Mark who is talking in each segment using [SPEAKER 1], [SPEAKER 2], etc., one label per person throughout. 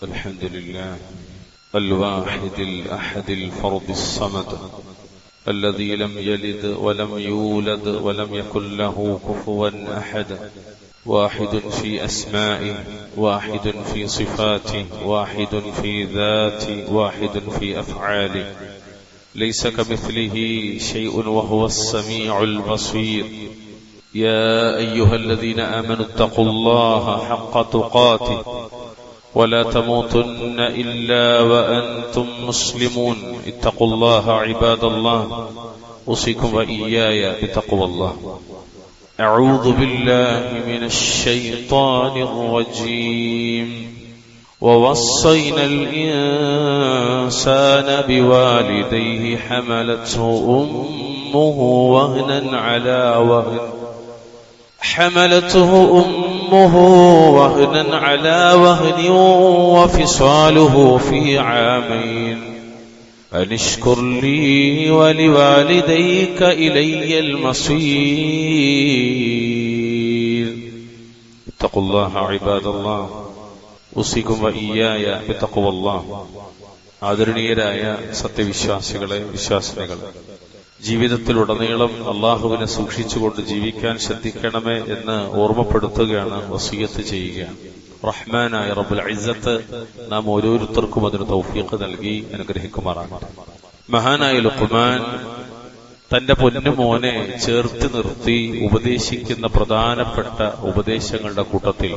[SPEAKER 1] الحمد لله الواحد الأحد الفرد الصمد الذي لم يلد ولم يولد ولم يكن له كفوا أحد، واحد في أسمائه، واحد في صفاته، واحد في ذاته، واحد في أفعاله، ليس كمثله شيء وهو السميع البصير. يا أيها الذين آمنوا اتقوا الله حق تقاته ولا تموتن إلا وأنتم مسلمون. اتقوا الله عباد الله، أوصيكم وإياي بتقوى الله. أعوذ بالله من الشيطان الرجيم. ووصينا الإنسان بوالديه حملته أمه وهنا على وهن وفصاله في عامين أن اشكر لي ولوالديك إلي المصير. اتقوا الله عباد الله، ഉസിക്കും വഇയ്യായ ബിത്തഖ്വല്ലാഹ്. ആദരണീയരായ സത്യവിശ്വാസികളെ, വിശ്വാസിനികളെ, ജീവിതത്തിലുടനീളം അള്ളാഹുവിനെ സൂക്ഷിച്ചുകൊണ്ട് ജീവിക്കാൻ ശ്രദ്ധിക്കണമേ എന്ന് ഓർമ്മപ്പെടുത്തുകയാണ്, വസിയത്ത് ചെയ്യുകയാണ്. റഹ്മാനായ റബ്ബുൽ ഇസ്സത്ത് നാം ഓരോരുത്തർക്കും അതിന് തൗഫീഖ് നൽകി അനുഗ്രഹിക്കുമാറാകട്ടെ. മഹാനായ ലുഖ്മാൻ തന്റെ പൊന്നുമോനെ ചേർത്ത് നിർത്തി ഉപദേശിക്കുന്ന പ്രധാനപ്പെട്ട ഉപദേശങ്ങളുടെ കൂട്ടത്തിൽ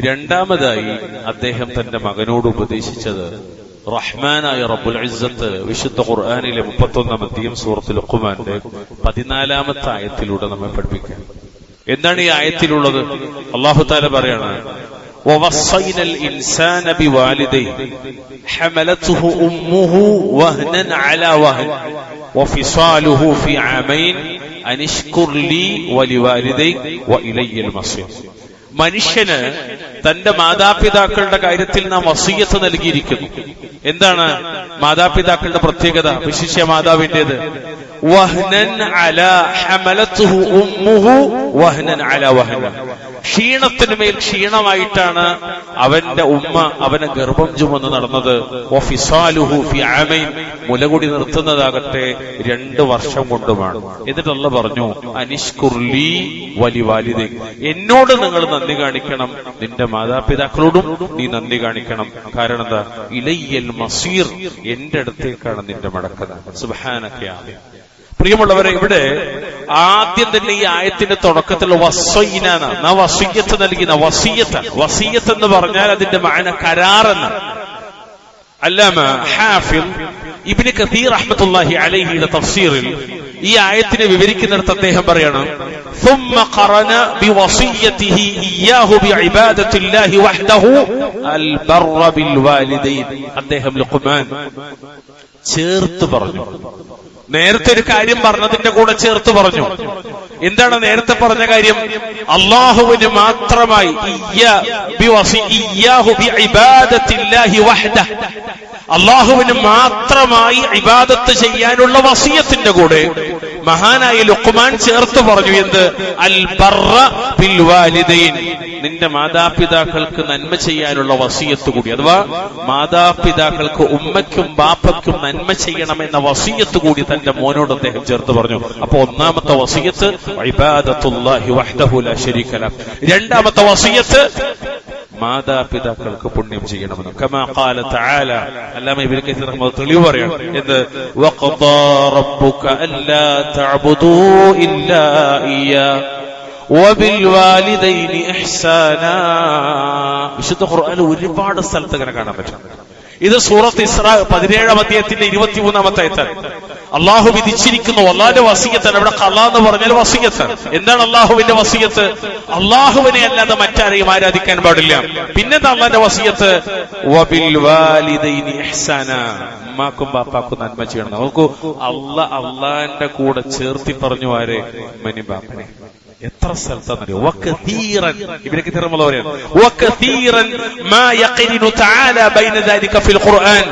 [SPEAKER 1] രണ്ടാമതായി അദ്ദേഹം തന്റെ മകനോട് ഉപദേശിച്ചത് റഹ്മാനായ റബ്ബുൽ ഇസ്സത്ത് വിശുദ്ധ ഖുർആനിലെ 31-ാം അധ്യായം സൂറത്തുൽ ലുഖ്മാന്റെ 14-ാമത്തെ ആയത്തിലൂടെ നമ്മെ പഠിപ്പിക്കുക. എന്താണ് ഈ ആയത്തിലുള്ളത്? അല്ലാഹു തആല പറയാണ്, ووصينا الإنسان بوالديه حملته أمه وهنا على وهن وفصاله في عامين أن اشكر لي ولوالديك وإلي المصير. മനുഷ്യന് തന്റെ മാതാപിതാക്കളുടെ കാര്യത്തിൽ നാം വസിയത്ത് നൽകിയിരിക്കുന്നു. എന്താണ് മാതാപിതാക്കളുടെ പ്രത്യേകത? വിശിഷ്യ മാതാവിന്റേത് വഹ്നൻ അലാ ഹമലത്തുഹു ഉമ്മുഹു വഹ്നൻ അലാ വഹൻ. ക്ഷീണത്തിനുമേൽ ക്ഷീണമായിട്ടാണ് അവന്റെ ഉമ്മ അവനെ ഗർഭം ചുമന്ന് നടന്നത്. വഫിസാലുഹു ഫി ആമൈൻ, മുലകുടി നിർത്തുന്നതാകട്ടെ 2 വർഷം കൊണ്ടുമാണ്. എന്നിട്ട് അല്ലാഹു പറഞ്ഞു, അനിഷ്കുർലി വലിവാലിദൈ, എന്നോട് നിങ്ങൾ നന്ദി കാണിക്കണം, നിന്റെ മാതാപിതാക്കളോടും നീ നന്ദി കാണിക്കണം. കാരണം എന്താ? ഇലയ്യൽ മസീർ, എന്റെ അടുത്തേക്കാണ് നിന്റെ മടക്കത. സുബ്ഹാനക. പ്രിയമുള്ളവരെ, ഇവിടെ ആദ്യം തന്നെ ഈ ആയത്തിന്റെ തുടക്കത്തിൽ വസ്വയിനാണ്, വസിയ്യത്ത് നൽകിന വസിയ്യത്ത് എന്ന് പറഞ്ഞാൽ അതിന്റെ മഅന കരാറെന്ന്. അല്ലാമ ഹാഫിദ് ഇബ്നു കസീർ റഹ്മത്തുള്ളാഹി അലൈഹിയുടെ തഫ്സീറിൽ ഈ ആയത്തിനെ വിവരിക്കുന്നിടത്ത് അദ്ദേഹം പറയണം, ثم قرن بوصيته إياه بعبادة الله وحده البر بالوالدين. അദ്ദേഹം ലുഖ്മാൻ ചേർത്ത് പറഞ്ഞു. നേരത്തെ ഒരു കാര്യം പറഞ്ഞതിന്റെ കൂടെ ചേർത്ത് പറഞ്ഞു. എന്താണ് നേരത്തെ പറഞ്ഞ കാര്യം? അള്ളാഹുവിന് മാത്രമായി അള്ളാഹുവിന് മാത്രമായി ഇബാദത്ത് ചെയ്യാനുള്ള വസിയത്തിന്റെ കൂടെ മഹാനായ ലുഖ്മാൻ ചേർത്ത് പറഞ്ഞു എന്ത്? അൽ ബർറ ബിൽ വാലിദൈൻ, നിന്റെ മാതാപിതാക്കൾക്ക് നന്മ ചെയ്യാനുള്ള വസിയത്ത് കൂടി. അഥവാ മാതാപിതാക്കൾക്ക് ഉമ്മയ്ക്കും ബാപ്പയ്ക്കും നന്മ ചെയ്യണമെന്ന വസിയത്ത് കൂടി തന്റെ മോനോട് അദ്ദേഹം ചേർത്ത് പറഞ്ഞു. അപ്പൊ ഒന്നാമത്തെ വസിയത്ത് ഇബാദത്തുല്ലാഹി വഹ്ദഹു ലാ ശരീക ലഹ്. രണ്ടാമത്തെ വസിയത്ത് മാതാപിതാക്കൾക്ക് പുണ്യം ചെയ്യണമെന്ന്. കമാ ഖാല തആല, അല്ലാമ ഇബ്നു കസീർ റഹ്മത്തുള്ളാഹി തെളിവ് പറയാണ് എന്ത്? വഖദാ റബ്ബുക അല്ലാ തഅബുദൂ ഇല്ലാ ഇയ്യാ വബിൽ വാലിദൈനി ഇഹ്സാനാ. വിശുദ്ധ ഖുർആനിൽ ഒരുപാട് സ്ഥലത്ത് ഇങ്ങനെ കാണാൻ പറ്റും. ഇത് സൂറത്ത് ഇസ്രാ 17-ാം അധ്യായത്തിന്റെ 23-ാമത്തെ ആയത്താണ്. അള്ളാഹു വിധിച്ചിരിക്കുന്നു അള്ളാഹുവിന്റെ വസിയത്താണ്. ഇവിടെ ഖളാ എന്ന് പറഞ്ഞാൽ വസിയത്ത്. എന്താണ് അള്ളാഹുവിന്റെ വസിയത്ത്? അള്ളാഹുവിനെ അല്ലാതെ മറ്റാരെയും ആരാധിക്കാൻ പാടില്ല. പിന്നെന്താ അള്ളാഹുവിന്റെ വസിയത്ത്? വബിൽ വാലിദൈനി ഇഹ്സാനാ, ഉമ്മാക്കും ബാപ്പാക്കും നന്മ ചെയ്യണം. നമുക്ക് അള്ളാഹിന്റെ കൂടെ ചേർത്തി പറഞ്ഞു ആരെ? ഉമ്മനെയും ബാപ്പനെ. എത്ര സ്ഥലത്താണെന്നറിയോ? വകതീറൻ, ഇബ്നു കസീർ റഹ്മത്തുള്ളാഹി വകതീറൻ മാ യഖിനു തആല ബൈന ദാലിക ഫിൽ ഖുർആൻ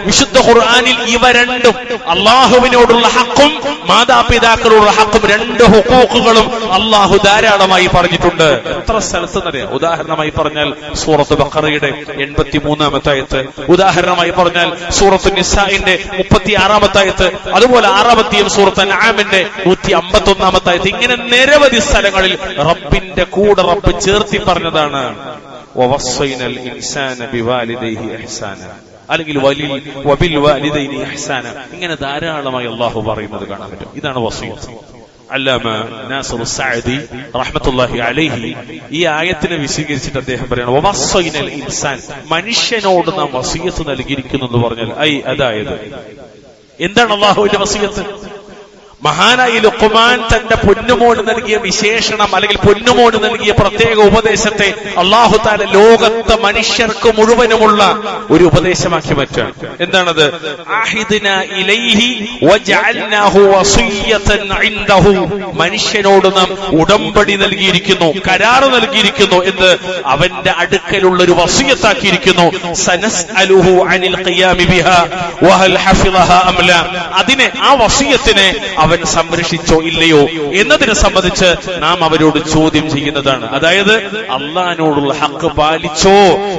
[SPEAKER 1] വിശുദ്ധ ഖുർആനിൽ ഇവ രണ്ടും, അള്ളാഹുവിനോടുള്ള ഹക്കും മാതാപിതാക്കളോടുള്ള ഹക്കും, രണ്ട് ഹുഖൂഖുകളും അള്ളാഹു ധാരാളമായി പറഞ്ഞിട്ടുണ്ട്. എത്ര സ്ഥലത്തെന്നറിയാം? ഉദാഹരണമായി പറഞ്ഞാൽ സൂറത്ത് ബഖറയുടെ 83-ാമത്തെ ആയത്ത്, ഉദാഹരണമായി പറഞ്ഞാൽ സൂറത്ത് നിസാഇന്റെ 36-ാമത്തെ ആയത്ത്, അതുപോലെ 6-ാമത്തെയും സൂറത്ത് അൻആമിന്റെ 151-ാമത്തെ ആയത്ത്. ഇങ്ങനെ നിരവധി സ്ഥലങ്ങളിൽ റബ്ബിന്റെ കൂടെ റബ്ബ് ചേർത്തി പറഞ്ഞതാണ് വവസ്സൈനൽ ഇൻസാന ബിവാലിദൈഹി ഇഹ്സാന, അല്ലെങ്കിൽ വബിൽ വാലിദൈനി ഇഹ്സാന. ഇങ്ങനെ ധാരാളമായി അള്ളാഹു പറയുന്നത് കാണാൻ പറ്റും. ഇതാണ് വസിയ്യത്ത്. അല്ലാമ നാസിർ സഅദി റഹ്മത്തുള്ളാഹി അലൈഹി ഈ ആയത്തിനെ വിശദീകരിച്ചിട്ട് അദ്ദേഹം പറയുന്നു, വവസ്സൈനൽ ഇൻസാൻ, മനുഷ്യനോട് നാം വസിയ്യത്ത് നൽകിയിരിക്കുന്നു എന്ന് പറഞ്ഞാൽ അതായത് എന്താണ് അള്ളാഹുവിന്റെ വസിയ്യത്ത്? മഹാനായ ലുഖ്മാൻ തന്റെ പൊന്നുമോന് നൽകിയ വിശേഷണം, അല്ലെങ്കിൽ പൊന്നുമോന് നൽകിയ പ്രത്യേക ഉപദേശത്തെ അല്ലാഹു തആല ലോകത്തെ മനുഷ്യർക്ക് മുഴുവനുമുള്ള ഒരു ഉപദേശമാക്കി മാറ്റാണ്. എന്താണത്? അഹിദ്നാ ഇലൈഹി വജഅൽനാഹു വസിയ്യതൻ ഇൻദഹു, മനുഷ്യനോട് നാം ഉടമ്പടി നൽകിയിരിക്കുന്നു, കരാർ നൽകിയിരിക്കുന്നു എന്ന് അവന്റെ അടുക്കലുള്ള ഒരു വസിയ്യത്താക്കിയിരിക്കുന്നു. സനസ്അലുഹു അനിൽ ഖിയാമി ബിഹാ വഹൽ ഹഫിളഹാ അം ലാ, അതിനെ, ആ വസിയ്യത്തിനെ അവൻ സംരക്ഷിച്ചോ ഇല്ലയോ എന്നതിനെ സംബന്ധിച്ച് നാം അവരോട് ചോദ്യം ചെയ്യുന്നതാണ്. അതായത് അള്ളാഹിനോടുള്ള ഹക്ക് പാലിച്ചോ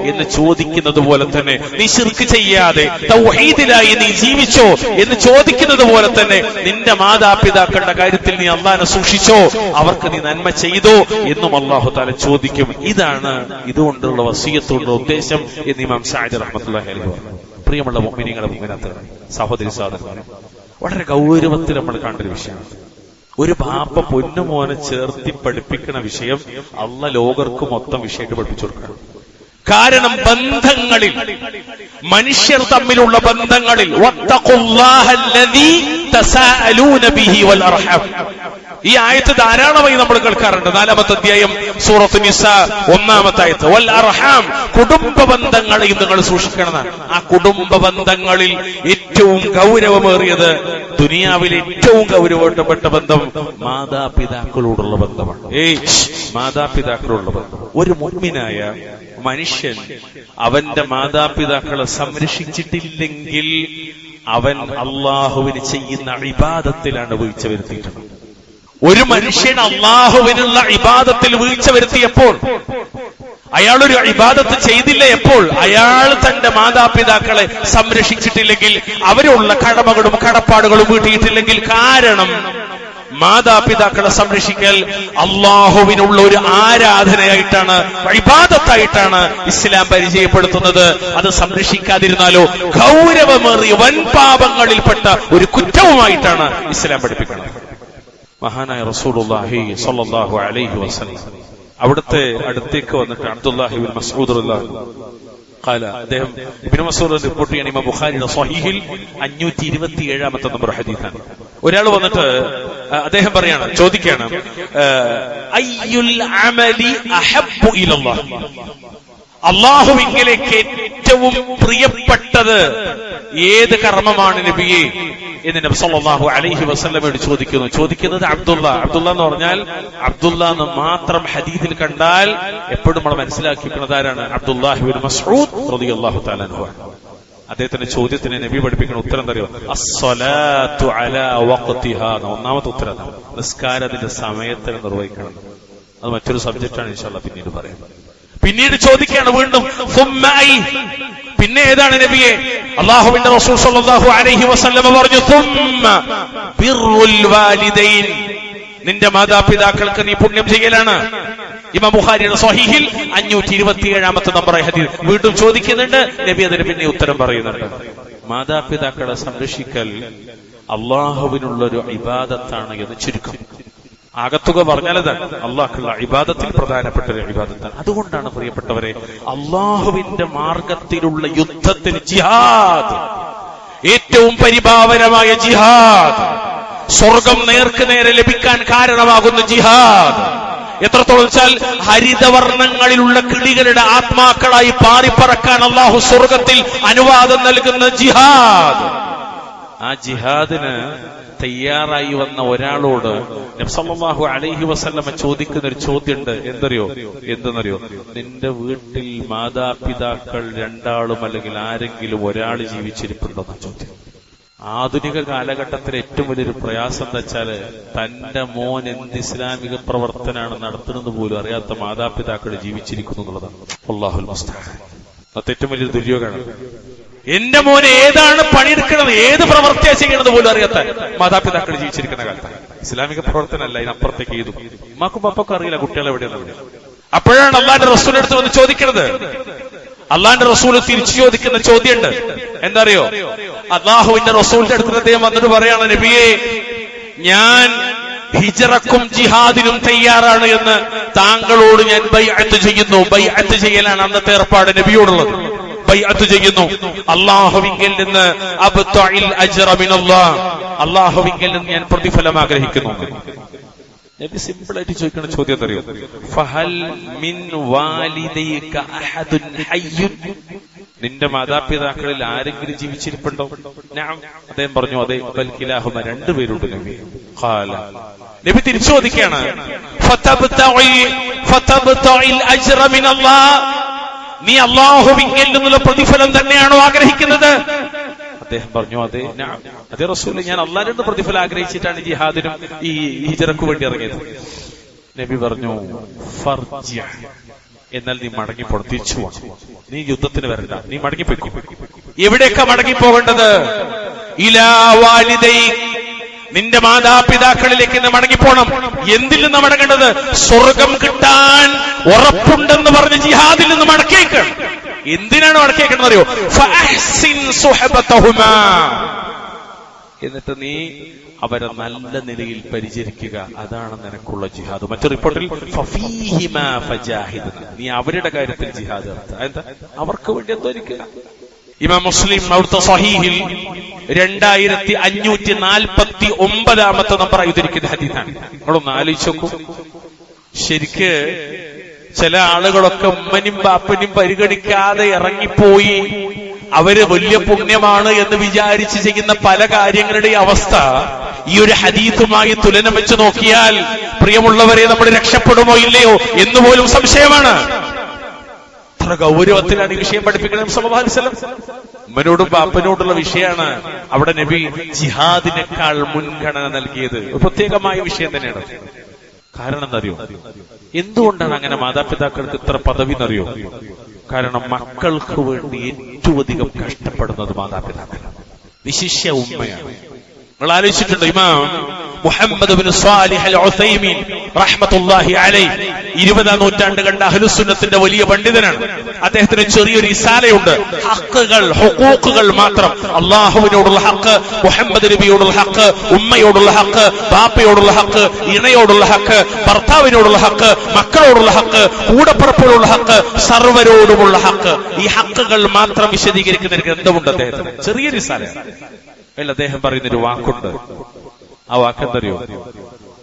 [SPEAKER 1] എന്ന് ചോദിക്കുന്നത് പോലെ തന്നെ, നീ ശിർക്ക് ചെയ്യാതെ തൗഹീദിലായി നീ ജീവിച്ചോ എന്ന് ചോദിക്കുന്നത് പോലെ തന്നെ, നിന്റെ മാതാപിതാക്കളുടെ കാര്യത്തിൽ നീ അള്ളാഹിനെ സൂക്ഷിച്ചോ, അവർക്ക് നീ നന്മ ചെയ്തോ എന്നും അല്ലാഹു തആല ചോദിക്കും. ഇതാണ് ഇതുകൊണ്ടുള്ള വസിയ്യത്തുള്ള ഉദ്ദേശം എന്ന് ഇമാം സഅദി റഹ്മത്തുള്ളാഹി അലൈഹി പറഞ്ഞു. പ്രിയമുള്ള മുഅ്മിനീങ്ങളെ, മുഅ്മിനാത്തുകളെ, സഹോദരി സഹോദരന്മാരെ, വളരെ ഗൗരവത്തിൽ നമ്മൾ കണ്ടൊരു വിഷയമാണ്. ഒരു ബാപ്പ പൊന്നുമോനെ ചേർത്തി പഠിപ്പിക്കുന്ന വിഷയം അള്ളാഹ് ലോകർക്ക് മൊത്തം വിഷയമായിട്ട് പഠിപ്പിച്ചു കൊടുക്കണം. കാരണം ബന്ധങ്ങളിൽ, മനുഷ്യർ തമ്മിലുള്ള ബന്ധങ്ങളിൽ വത്തഖുല്ലാഹല്ലദീ തസാഅലൂന ബിഹി വൽ അർഹാം, ഈ ആയത്ത് ധാരാളമായി നമ്മൾ കേൾക്കാറുണ്ട്. 4-ാമത്തെ അധ്യായം സൂറത്ത് നിസാ 1-ാമത്തെ ആയത്ത്, വൽ അർഹാം, കുടുംബ ബന്ധങ്ങളെയും നിങ്ങൾ സൂക്ഷിക്കണം. ആ കുടുംബ ബന്ധങ്ങളിൽ ഏറ്റവും ഗൗരവമേറിയത്, ദുനിയാവിലെ ഏറ്റവും ഗൗരവപ്പെട്ട ബന്ധം മാതാപിതാക്കളോടുള്ള ബന്ധമാണ്. മാതാപിതാക്കളോടുള്ള ബന്ധം. ഒരു മുഅ്മിനായ മനുഷ്യൻ അവന്റെ മാതാപിതാക്കളെ സംരക്ഷിച്ചിട്ടില്ലെങ്കിൽ അവൻ അള്ളാഹുവിന് ചെയ്യുന്ന ഇബാദത്തിലാണ് വീഴ്ച വരുത്തിയിട്ടുള്ളത്. ഒരു മനുഷ്യൻ അള്ളാഹുവിനുള്ള ഇബാദത്തിൽ വീഴ്ച വരുത്തിയപ്പോൾ, അയാളൊരു ഇബാദത്ത് ചെയ്തില്ല എപ്പോൾ, അയാൾ തന്റെ മാതാപിതാക്കളെ സംരക്ഷിച്ചിട്ടില്ലെങ്കിൽ, അവരുള്ള കടമകളും കടപ്പാടുകളും വീട്ടിയിട്ടില്ലെങ്കിൽ, കാരണം മാതാപിതാക്കളെ സംരക്ഷിക്കൽ അള്ളാഹുവിനുള്ള ഒരു ആരാധനയായിട്ടാണ്, ഇബാദത്തായിട്ടാണ് ഇസ്ലാം പരിചയപ്പെടുത്തുന്നത്. അത് സംരക്ഷിക്കാതിരുന്നാലോ ഗൗരവമേറിയ വൻപാപങ്ങളിൽപ്പെട്ട ഒരു കുറ്റവുമായിട്ടാണ് ഇസ്ലാം പഠിപ്പിക്കുന്നത്. മഹാനായ റസൂലുള്ളാഹി സ്വല്ലല്ലാഹു അലൈഹി വസല്ലം അവിടുത്തെ അടുത്തേക്ക് വന്നിട്ട് അബ്ദുല്ലാഹി ഇബ്നു മസ്ഊദ് റളിയല്ലാഹു ഖാല, അദ്ദേഹം ഇബ്നു മസ്ഊദ് റിപ്പോർട്ട് ചെയ്യുന്ന ഇമാം ബുഖാരിയുടെ സ്വഹീഹിൽ 527-ാമത്തെ നമ്പർ ഹദീസാണ്. ഒരാൾ വന്നിട്ട് അദ്ദേഹം പറയാണ്, ചോദിക്കുകയാണ്, അയ്യുൽ അമലി അഹബ്ബു ഇലല്ലാഹ്, അള്ളാഹുവിങ്കലേക്ക് ഏറ്റവും പ്രിയപ്പെട്ടത് ഏത് കർമ്മമാണ് നബിയെ എന്ന് നബി സല്ലല്ലാഹു അലൈഹി വസല്ലമയോട് ചോദിക്കുന്നത് അബ്ദുള്ള എന്ന് പറഞ്ഞാൽ, അബ്ദുള്ള എന്ന് മാത്രം ഹദീസിൽ കണ്ടാൽ എപ്പോഴും നമ്മൾ മനസ്സിലാക്കിയിരിക്കുന്നത് ആരാണ്? അബ്ദുല്ലാഹി ഇബ്നു മസ്ഊദ് റളിയല്ലാഹു തആല അൻഹു. അദ്ദേഹത്തിന്റെ ചോദ്യത്തിന് നബി പഠിപ്പിക്കുന്ന ഉത്തരം തരുമോ? അസ്സലാത്തു അലാ വഖ്തിഹാ. ഒന്നാമത്തെ ഉത്തരം, നിസ്കാരം അതിന്റെ സമയത്തിന് നിർവഹിക്കണം. അത് മറ്റൊരു സബ്ജക്റ്റാണ് ഇൻഷാ അല്ലാഹ് പിന്നീട് പറയാം. പിന്നീട് ചോദിക്കുകയാണ് വീണ്ടും, പിന്നെ ഏതാണ് നബിയെ? അല്ലാഹുവിന്റെ റസൂൽ സ്വല്ലല്ലാഹു അലൈഹി വസല്ലം പറഞ്ഞു, സുമ്മ ബിർറുൽ വാലിദൈൻ, നിന്റെ മാതാപിതാക്കൾക്ക് നീ പുണ്യം ചെയ്യലാണ്. ഇമാം ബുഖാരിയുടെ സ്വഹീഹിൽ 527-ാമത്തെ നമ്പർ ഹദീസ്. വീണ്ടും ചോദിക്കുന്നുണ്ട്, നബി അതിന് പിന്നെ ഉത്തരം പറയുന്നുണ്ട്. മാതാപിതാക്കളെ സംരക്ഷിക്കൽ അള്ളാഹുവിനുള്ളൊരു ഇബാദത്താണ് എന്ന് ചുരുക്കം. ആകത്തുക പറഞ്ഞാൽ അതാണ് അള്ളാഹുള്ള ഇബാദത്തിൽ പ്രധാനപ്പെട്ട ഒരു ഇബാദത്താണ്. അതുകൊണ്ടാണ് പ്രിയപ്പെട്ടവരെ, അള്ളാഹുവിന്റെ മാർഗത്തിലുള്ള യുദ്ധത്തിന് ജിഹാദ്, ഏറ്റവും പരിഭാവനമായ ജിഹാദ്, സ്വർഗം നേർക്ക് നേരെ ലഭിക്കാൻ കാരണമാകുന്ന ജിഹാദ് എത്രത്തോളം വെച്ചാൽ, ഹരിതവർണ്ണങ്ങളിലുള്ള കിളികളുടെ ആത്മാക്കളായി പാറിപ്പറക്കാൻ അള്ളാഹു സ്വർഗത്തിൽ അനുവാദം നൽകുന്ന ജിഹാദ്, ആ ജിഹാദിന് തയ്യാറായി വന്ന ഒരാളോട് നബി സല്ലല്ലാഹു അലൈഹി വസല്ലമ ചോദിക്കുന്ന ഒരു ചോദ്യമുണ്ട്. എന്തെന്നറിയോ? നിന്റെ വീട്ടിൽ മാതാപിതാക്കൾ രണ്ടാളും അല്ലെങ്കിൽ ആരെങ്കിലും ഒരാൾ ജീവിച്ചിരിപ്പുണ്ടെന്ന ചോദ്യം. ആധുനിക കാലഘട്ടത്തിലെ ഏറ്റവും വലിയൊരു പ്രയാസം എന്താ വെച്ചാല് തന്റെ മോൻ എന്ത് ഇസ്ലാമിക പ്രവർത്തനമാണ് നടത്തുന്നത് പോലും അറിയാത്ത മാതാപിതാക്കൾ ജീവിച്ചിരിക്കുന്നു എന്നുള്ളതാണ്. അല്ലാഹുൽ മുസ്തആൻ. അത് ഏറ്റവും വലിയൊരു ദുര്യോഗമാണ്. എന്റെ മോനെ ഏതാണ് പണിയെടുക്കുന്നത്, ഏത് പ്രവർത്തിയാ ചെയ്യണത് പോലും അറിയാത്ത മാതാപിതാക്കൾ ജീവിച്ചിരിക്കുന്ന കാലത്താണ്. ഇസ്ലാമിക പ്രവർത്തനമല്ല, ഇതിനപ്പുറത്തേക്ക് ചെയ്തു. ഉമ്മാക്കും പപ്പൊക്കെ അറിയില്ല കുട്ടികൾ എവിടെയാണ്. അപ്പോഴാണ് അള്ളാന്റെ റസൂലിന്റെ അടുത്ത് വന്ന് ചോദിക്കുന്നത്. അള്ളാന്റെ റസൂൽ തിരിച്ചു ചോദിക്കുന്ന ചോദ്യമുണ്ട്. എന്താ അറിയോ? അള്ളാഹുവിന്റെ റസൂലിന്റെ അടുത്ത് അദ്ദേഹം വന്നിട്ട് പറയാണ്, നബിയെ, ഞാൻ ഹിജറക്കും ജിഹാദിനും തയ്യാറാണ് എന്ന് താങ്കളോട് ഞാൻ ബൈഅത്ത് ചെയ്യുന്നു. ബൈഅത്ത് ചെയ്യലാണ് അന്നത്തെ ഏർപ്പാട് നബിയോടുള്ളത്. ബൈഅത്ത് ചെയ്യുന്നു. അല്ലാഹുവിങ്കിൽ നിന്ന് അബ്തഇൽ അജ്റ മിനല്ലാഹ്, അല്ലാഹുവിങ്കിൽ നിന്ന് ഞാൻ പ്രതിഫലം ആഗ്രഹിക്കുന്നു. നബി സിമ്പിൾ ആയിട്ട് ചോദിക്കുന്ന ചോദ്യം അറിയോ? ഫഹൽ മിൻ വാലിദൈക അഹദുൻ ഹയ്യുൻ, നിന്റെ മാതാപിതാക്കളിൽ ആരെങ്കിലും ജീവിച്ചിരിപ്പുണ്ടോ? നഅം, അദ്ദേഹം പറഞ്ഞു അതെ. ബൽ കിലാഹുമ, രണ്ടുപേരുണ്ട് നബി. ഖാല, നബി തിരിച്ചു ചോദിക്കുകയാണ്, ഫതബ്തഇൽ അജ്റ മിനല്ലാഹ്, നീ അല്ലാഹുവിങ്കിൽ നിന്നുള്ള പ്രതിഫലം തന്നെയാണോ ആഗ്രഹിക്കുന്നത്? അദ്ദേഹം പറഞ്ഞു അതെ. അതേ റസൂൽ, ഞാൻ അല്ലാഹുവിൽ നിന്ന് പ്രതിഫലം ആഗ്രഹിച്ചിട്ടാണ് ജിഹാദിനും ഈ ഹിജറക്ക് വേണ്ടി ഇറങ്ങിയത്. നബി പറഞ്ഞു, ഫർജി, എന്നാൽ നീ മടങ്ങിപ്പോണം, തിരിച്ചു പോകണം. നീ യുദ്ധത്തിന് വരണ്ട, നീ മടങ്ങിപ്പോയിക്കോ. എവിടേക്കാ മടങ്ങിപ്പോകേണ്ടത്? ഇലാ വാലിദൈ, നിന്റെ മാതാപിതാക്കളിലേക്ക് നിന്ന് മടങ്ങിപ്പോണം. എന്തിൽ നിന്ന് മടങ്ങേണ്ടത്? സ്വർഗം കിട്ടാൻ ഉറപ്പുണ്ടെന്ന് പറഞ്ഞ് ജിഹാദിൽ നിന്ന് മടക്കിയേക്കണം. എന്തിനാണ് മടക്കിയേക്കണം അറിയോ? ഫഅഹ്സിൻ സുഹബതഹുമാ, എന്നിട്ട് നീ അവരെ നല്ല നിലയിൽ പരിചരിക്കുക, അതാണ് നിനക്കുള്ള ജിഹാദ്. മറ്റു റിപ്പോർട്ടിൽ ഫഫീഹിമാ ഫജാഹിദ്, നീ അവരുടെ കാര്യത്തിൽ ജിഹാദ് നടത്തുക. എന്താ? അവർക്ക് വേണ്ടി എന്തോരിക്കുക. ഇമാം മുസ്ലിം അവിടുത്തെ സ്വഹീഹിൽ 2549 നമ്പർ ഉദ്ധരിക്കുന്ന ഹദീസാണ്. നിങ്ങളൊന്ന് ആലോചിച്ച് നോക്കൂ. ശരിക്ക് ചില ആളുകളൊക്കെ ഉമ്മനും ബാപ്പനും പരിഗണിക്കാതെ ഇറങ്ങിപ്പോയി അവര് വലിയ പുണ്യമാണ് എന്ന് വിചാരിച്ച് ചെയ്യുന്ന പല കാര്യങ്ങളുടെ അവസ്ഥ ഈ ഒരു ഹദീസുമായി തുലനം വെച്ച് നോക്കിയാൽ, പ്രിയമുള്ളവരെ, നമ്മൾ രക്ഷപ്പെടുമോ ഇല്ലയോ എന്നുപോലും സംശയമാണ്. അത്ര ഗൗരവത്തിലാണ് ഈ വിഷയം പഠിപ്പിക്കുന്നത് നബി സല്ലല്ലാഹു അലൈഹി വസല്ലം. ഉമ്മനോടും ബാപ്പനോടുള്ള വിഷയമാണ് അവിടെ നബി ജിഹാദിനേക്കാൾ മുൻഗണന നൽകിയത്. പ്രത്യേകമായ വിഷയം തന്നെയാണ്. കാരണം എന്നറിയോ? എന്തുകൊണ്ടാണ് അങ്ങനെ മാതാപിതാക്കൾക്ക് ഇത്ര പദവി എന്നറിയോ? കാരണം മക്കൾക്ക് വേണ്ടി ഏറ്റവും അധികം കഷ്ടപ്പെടുന്നത് മാതാപിതാക്കളാണ്, വിശിഷ്യ ഉമ്മയാണ്. നിങ്ങൾ ആലോചിച്ചിട്ടുണ്ടോ? ഇമാം മുഹമ്മദ് ബിൻ സ്വാലിഹ് അൽ ഉസൈമീൻ റഹ്മത്തുള്ളാഹി അലൈഹി 20-ാം നൂറ്റാണ്ട് കണ്ട അഹ്ലുസുന്നത്തിന്റെ വലിയ പണ്ഡിതനാണ്. അദ്ദേഹത്തിന് ചെറിയൊരു ഇസാലയുണ്ട്. ഹക്കുകൾ, ഹുഖൂഖുകൾ മാത്രം. അള്ളാഹുവിനോടുള്ള ഹക്ക്, മുഹമ്മദ് നബിയോടുള്ള ഹക്ക്, ഉമ്മയോടുള്ള ഹക്ക്, ബാപ്പയോടുള്ള ഹക്ക്, ഇണയോടുള്ള ഹക്ക്, ഭർത്താവിനോടുള്ള ഹക്ക്, മക്കളോടുള്ള ഹക്ക്, കൂടപ്പുറപ്പോടുള്ള ഹക്ക്, സർവരോടുമുള്ള ഹക്ക്. ഈ ഹക്കുകൾ മാത്രം വിശദീകരിക്കുന്ന ഒരു ഗ്രന്ഥമുണ്ട് അദ്ദേഹത്തിന്. ചെറിയൊരു ഇസാലയാണ്. അതിൽ അദ്ദേഹം പറയുന്നൊരു വാക്കുണ്ട്. ആ വാക്കെന്തറിയോ?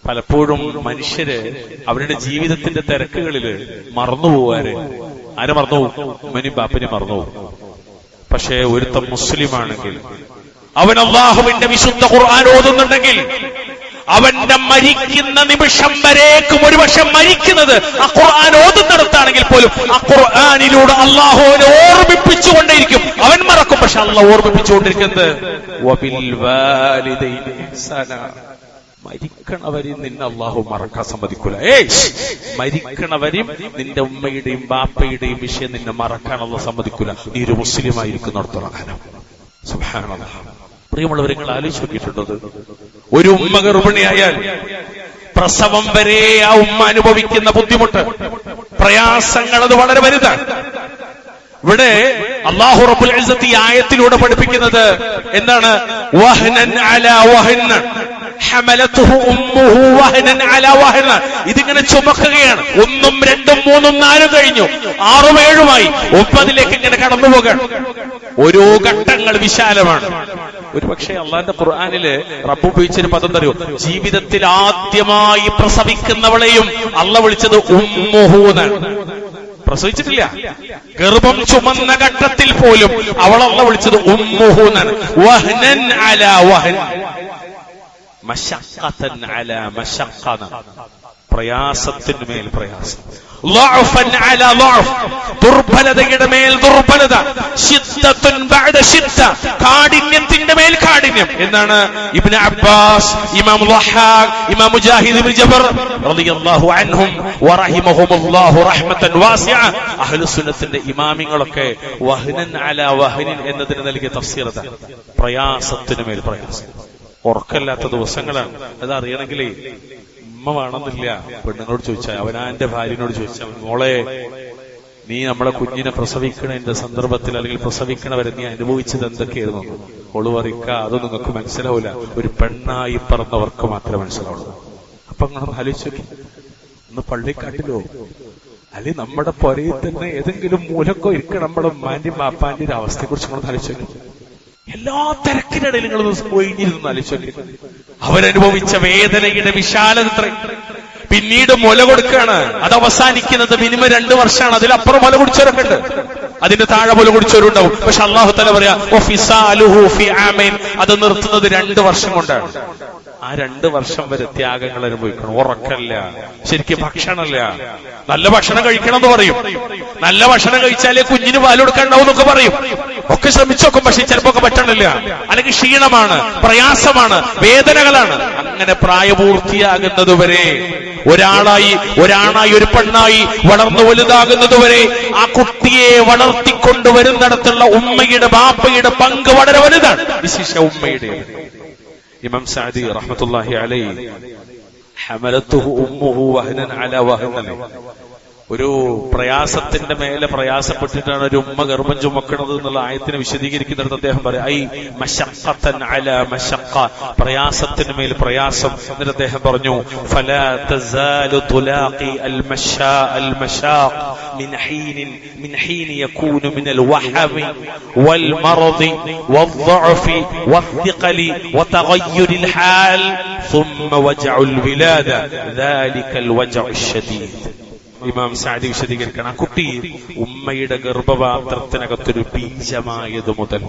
[SPEAKER 1] പലപ്പോഴും മനുഷ്യര് അവരുടെ ജീവിതത്തിന്റെ തിരക്കുകളില് മറന്നുപോവാര്. ആരെ മറന്നുപോകും? ഉമ്മനും ബാപ്പനും മറന്നുപോകും. പക്ഷേ ഒരുത്തൻ മുസ്ലിമാണെങ്കിൽ, അവൻ അല്ലാഹുവിന്റെ വിശുദ്ധ ഖുർആൻ ഓതുന്നുണ്ടെങ്കിൽ, അവന്റെ മരിക്കുന്ന നിമിഷം വരേക്കും ഒരുപക്ഷെ മരിക്കുന്നത് ആ ഖുർആൻ ഓതുന്നിടത്താണെങ്കിൽ പോലും ആ ഖുർആനിലൂടെ അല്ലാഹുവിനെ ഓർമ്മിപ്പിച്ചുകൊണ്ടേയിരിക്കും. അവൻ മറക്കും, പക്ഷെ അല്ലാഹു ഓർമ്മിപ്പിച്ചുകൊണ്ടിരിക്കുന്നത് വബിൽ വാലിദൈനി ഇഹ്സാനാ, മരിക്കണവരെയും നിന്നെ അല്ലാഹു മറക്കാൻ സമ്മതിക്കൂല. മരിക്കണവരെയും നിന്റെ ഉമ്മയുടെയും ബാപ്പയുടെയും വിഷയം നിന്നെ മറക്കാൻ അല്ലാഹു സമ്മതിക്കൂല, നീ ഒരു മുസ്ലിമായിരിക്കുന്നിടത്തോളം കാലം. സുബ്ഹാനല്ലാഹ്. പ്രിയമുള്ളവരെ, നിങ്ങൾ ആലോചിച്ച് നോക്കിയിട്ടുണ്ടോ? ഒരു ഉമ്മ ഗർഭിണിയായാൽ പ്രസവം വരെ ആ ഉമ്മ അനുഭവിക്കുന്ന ബുദ്ധിമുട്ട്, പ്രയാസങ്ങൾ, അത് വളരെ വലുതാണ്. ഇവിടെ അല്ലാഹു റബ്ബുൽ ഇസ്സത്ത് ഈ ആയത്തിലൂടെ പഠിപ്പിക്കുന്നത് എന്താണ്? വഹ്നൻ അലാ വഹ്ന ഹമലതുഹു ഉമ്മുഹു വഹ്നൻ അലാ വഹ്ന. ഇതിങ്ങനെ ചുമക്കുകയാണ്. 1, 2, 3, 4 കഴിഞ്ഞു, 6, 7 9ലേക്ക് ഇങ്ങനെ കടന്നു പോകാൻ. ഓരോ ഘട്ടങ്ങൾ വിശാലമാണ്. ഒരുപക്ഷെ അള്ളാന്റെ ഖുർആനില് റബ്ബ് ഉപയോഗിച്ചൊരു പദം തരൂ. ജീവിതത്തിൽ ആദ്യമായി പ്രസവിക്കുന്നവളെയും അള്ള വിളിച്ചത് ഉമ്മുഹു എന്നാണ്. പ്രസവിച്ചിട്ടില്ല, ഗർഭം ചുമന്ന ഘട്ടത്തിൽ പോലും അവളല്ല വിളിച്ചത് ഉമ്മുഹു എന്നാണ്. വഹ്നൻ അലാ വഹൻ, മശഖ്ഖതൻ അലാ മശഖ്ഖ, പ്രയാസത്തിന് മേൽ പ്രയാസം, ളഅഫൻ അലാ ളഅഫ്, ദുർബലതയുടെ മേൽ ദുർബലത, ശിദ്ദത്തുൻ ബഅദ ശിദ്ദ, കാഠിന്യത്തിന്റെ മേൽ കാഠിന്യം എന്നാണ് ഇബ്നു അബ്ബാസ്, ഇമാം ളഹാഖ്, ഇമാം മുജാഹിദ് ഇബ്നു ജബർ റളിയല്ലാഹു അൻഹും വറഹിമഹുമുല്ലാഹു റഹ്മതൻ വാസിഅ, അഹ്ലുസ് സുന്നത്തിന്റെ ഇമാമിങ്ങളൊക്കെ വഹ്നൻ അലാ വഹ്നിൻ എന്നതിന് നൽകിയ തഫ്സീർ അതാണ്. പ്രയാസത്തിന് മേൽ പ്രയാസം. ഉറക്കല്ലാത്ത ദിവസങ്ങളാണ്. അതറിയണമെങ്കിലേ ഉമ്മ വേണമെന്നില്ല. പെണ്ണുങ്ങളോട് ചോദിച്ചാൽ, അവനാന്റെ ഭാര്യനോട് ചോദിച്ചാൽ, മോളെ നീ നമ്മളെ കുഞ്ഞിനെ പ്രസവിക്കണതിന്റെ സന്ദർഭത്തിൽ അല്ലെങ്കിൽ പ്രസവിക്കണവരെ നീ അനുഭവിച്ചത് എന്തൊക്കെയായിരുന്നു? ഓള് പറയിക്ക അതൊന്നും നിങ്ങൾക്ക് മനസ്സിലാവില്ല, ഒരു പെണ്ണായി പറഞ്ഞവർക്ക് മാത്രമേ മനസ്സിലാവുള്ളൂ. അപ്പൊ നിങ്ങൾ ആലോചിച്ചു, ഒന്ന് പള്ളിക്കാട്ടിലോ അല്ലെ നമ്മുടെ പുരയിൽ തന്നെ ഏതെങ്കിലും മൂലക്കോ ഇരിക്കണം നമ്മുടെ ഉമ്മാന്റെയും ബാപ്പാന്റെയും അവസ്ഥയെ കുറിച്ച് നിങ്ങൾ ആലോചിച്ചു. എല്ലാ തിരക്കിനിടയിൽ നിങ്ങൾ ഒഴിഞ്ഞിരുന്നു ആലോചിച്ചു. അവരനുഭവിച്ച വേദനയുടെ വിശാലത. പിന്നീട് മുല കൊടുക്കുകയാണ്. അത് അവസാനിക്കുന്നത് മിനിമം 2 വർഷമാണ്. അതിലപ്പുറം മുല കുടിച്ചവരൊക്കെ ഉണ്ട്, അതിന്റെ താഴെ മുല കുടിച്ചവരുണ്ടാവും. പക്ഷെ അല്ലാഹു തആല പറയാ വഫിസാലുഹു ഫി ആമൈൻ, അത് നിർത്തുന്നത് 2 വർഷം കൊണ്ടാണ്. ആ 2 വർഷം വരെ ത്യാഗങ്ങൾ അനുഭവിക്കണം. ഉറക്കല്ല, ശരിക്കും ഭക്ഷണമല്ല. നല്ല ഭക്ഷണം കഴിക്കണം എന്ന് പറയും. നല്ല ഭക്ഷണം കഴിച്ചാലേ കുഞ്ഞിന് പാൽ കൊടുക്കാണ്ടാവും എന്നൊക്കെ പറയും. ഒക്കെ ശ്രമിച്ചോക്കും, പക്ഷെ ചിലപ്പോ ഒക്കെ പറ്റണില്ല. അല്ലെങ്കിൽ ക്ഷീണമാണ്, പ്രയാസമാണ്, വേദനകളാണ്. അങ്ങനെ പ്രായപൂർത്തിയാകുന്നതുവരെ ഒരാണായി ഒരു പെണ്ണായി വളർന്നു വലുതാകുന്നതുവരെ ആ കുട്ടിയെ വളർത്തിക്കൊണ്ടുവരുന്നിടത്തുള്ള ഉമ്മയുടെ ബാപ്പയുടെ പങ്ക് വളരെ വലുതാണ്, വിശേഷ ഉമ്മയുടെ. ഇമാം സഅദി റഹ്മത്തുള്ളാഹി അലൈഹി ഹമലത്തുഹു ഉമ്മുഹു വഹ്നൻ അലാ വഹ്നൻ, ഒരു പ്രയാസത്തിന്റെ മേലെ പ്രയാസപ്പെട്ടിട്ടാണ് ഒരു ഉമ്മ ഗർഭം ചുമക്കുന്നത് എന്നുള്ള ആയത്തിനെ വിശദീകരിക്കുന്നിടത്ത് അദ്ദേഹം പറയും ഐ മശഖ്ഖതൻ അലാ മശഖ്ഖ, പ്രയാസത്തിന് മേൽ പ്രയാസം. എന്നിട്ട് അദ്ദേഹം പറഞ്ഞു ഫലാ തസാലു തുലാഖി അൽ മശാഖ് മിൻ ഹീൻ യകൂനു മിൻ അൽ വഹബി വൽ മർദി വദ്ദഅഫി വദ്ദിഖലി വതഗയ്യുർ അൽ ഹാൽ ثم وجع الولاده ذلك الوجع الشديد. ഇമാം സഅദി വിശദീകരിക്കണം, ആ കുട്ടി ഉമ്മയുടെ ഗർഭപാത്രത്തിനകത്തൊരു ബീജമായത് മുതൽ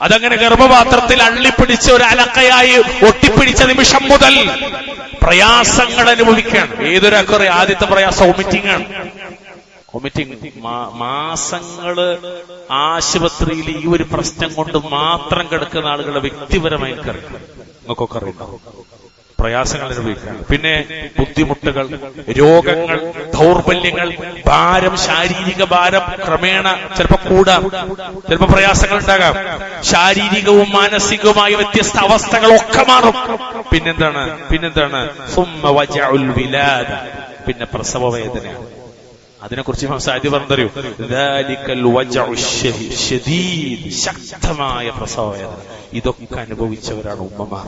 [SPEAKER 1] അതങ്ങനെ ഗർഭപാത്രത്തിൽ അള്ളിപ്പിടിച്ച ഒരു അലക്കയായി ഒട്ടിപ്പിടിച്ച നിമിഷം മുതൽ പ്രയാസങ്ങൾ അനുഭവിക്കുകയാണ്. ഏതൊരാൾക്കും ആദ്യത്തെ പ്രയാസം വൊമിറ്റിംഗ് ആണ്. വൊമിറ്റിംഗ് മാസങ്ങള് ആശുപത്രിയിൽ ഈ ഒരു പ്രശ്നം കൊണ്ട് മാത്രം കിടക്കുന്ന ആളുകളെ വ്യക്തിപരമായി അറിയാം, നമുക്കൊക്കെ അറിയാം. പ്രയാസങ്ങൾ അനുഭവിക്കുകയാണ്. പിന്നെ ബുദ്ധിമുട്ടുകൾ, രോഗങ്ങൾ, ദൗർബല്യങ്ങൾ, ഭാരം, ശാരീരിക ഭാരം ക്രമേണ ചിലപ്പോ കൂടാം, ചിലപ്പോ പ്രയാസങ്ങൾ ഉണ്ടാകാം. ശാരീരികവും മാനസികവുമായ വ്യത്യസ്ത അവസ്ഥകളൊക്കെ മാറും. പിന്നെന്താണ് സുമ്മ വജഉൽ വിലാദ, പിന്നെ പ്രസവ വേദനയാണ്. അതിനെക്കുറിച്ച് ഇമാം സഅദി പറഞ്ഞറിയൂ ദാലികൽ വജഉ ശദീദ്, ശക്തമായ പ്രസവ വേദന. ഇതൊക്കെ അനുഭവിച്ചവരാണ് ഉമ്മമാർ.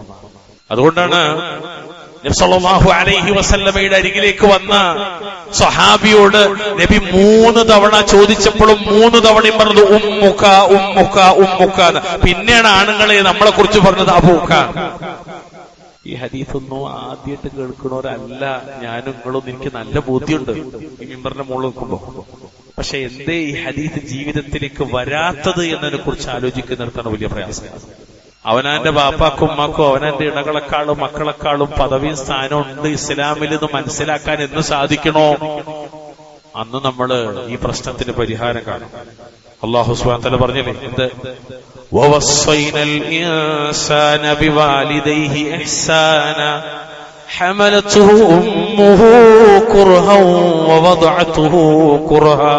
[SPEAKER 1] അതുകൊണ്ടാണ് നബി സല്ലല്ലാഹു അലൈഹി വസല്ലമയുടെ അരികിലേക്ക് വന്ന സ്വഹാബിയോട് നബി 3 തവണ ചോദിച്ചപ്പോഴും 3 തവണയും പറഞ്ഞത് ഉമ്മുക ഉമ്മുക ഉമ്മുക. പിന്നെയാണ് ആണുങ്ങളെ നമ്മളെ കുറിച്ച് പറഞ്ഞത് അബൂക. ഈ ഹദീസൊന്നും ആദ്യമായിട്ട് കേൾക്കണവരല്ല ഞാനും നിങ്ങളൊന്നും. എനിക്ക് നല്ല ബോധ്യമുണ്ട് ഈ മിമ്പറിന്റെ മുകളിൽ നിൽക്കുമ്പോ. പക്ഷെ എന്തേ ഈ ഹദീസ് ജീവിതത്തിലേക്ക് വരാത്തത് എന്നതിനെ കുറിച്ച് ആലോചിക്കുന്നിടത്താണ് വലിയ പ്രയാസം. അവനാന്റെ ബാപ്പാക്കും ഉമ്മാക്കും അവനാന്റെ ഇണകളെക്കാളും മക്കളെക്കാളും പദവിയും സ്ഥാനവും ഉണ്ട് ഇസ്ലാമിൽ എന്ന് മനസ്സിലാക്കാൻ എന്ന് സാധിക്കണോ അന്ന് നമ്മള് ഈ പ്രശ്നത്തിന് പരിഹാരം കാണും. അല്ലാഹു സുബ്ഹാനഹു വ തആല പറഞ്ഞില്ലേ, എന്ത് വവസ്സൈനൽ ഇൻസാന ബിവാലിദൈഹി ഇഹ്സാന ഹമലതുഹു ഉമ്മുഹു ഖുർഹൻ വവദഅതുഹു ഖുർഹാ.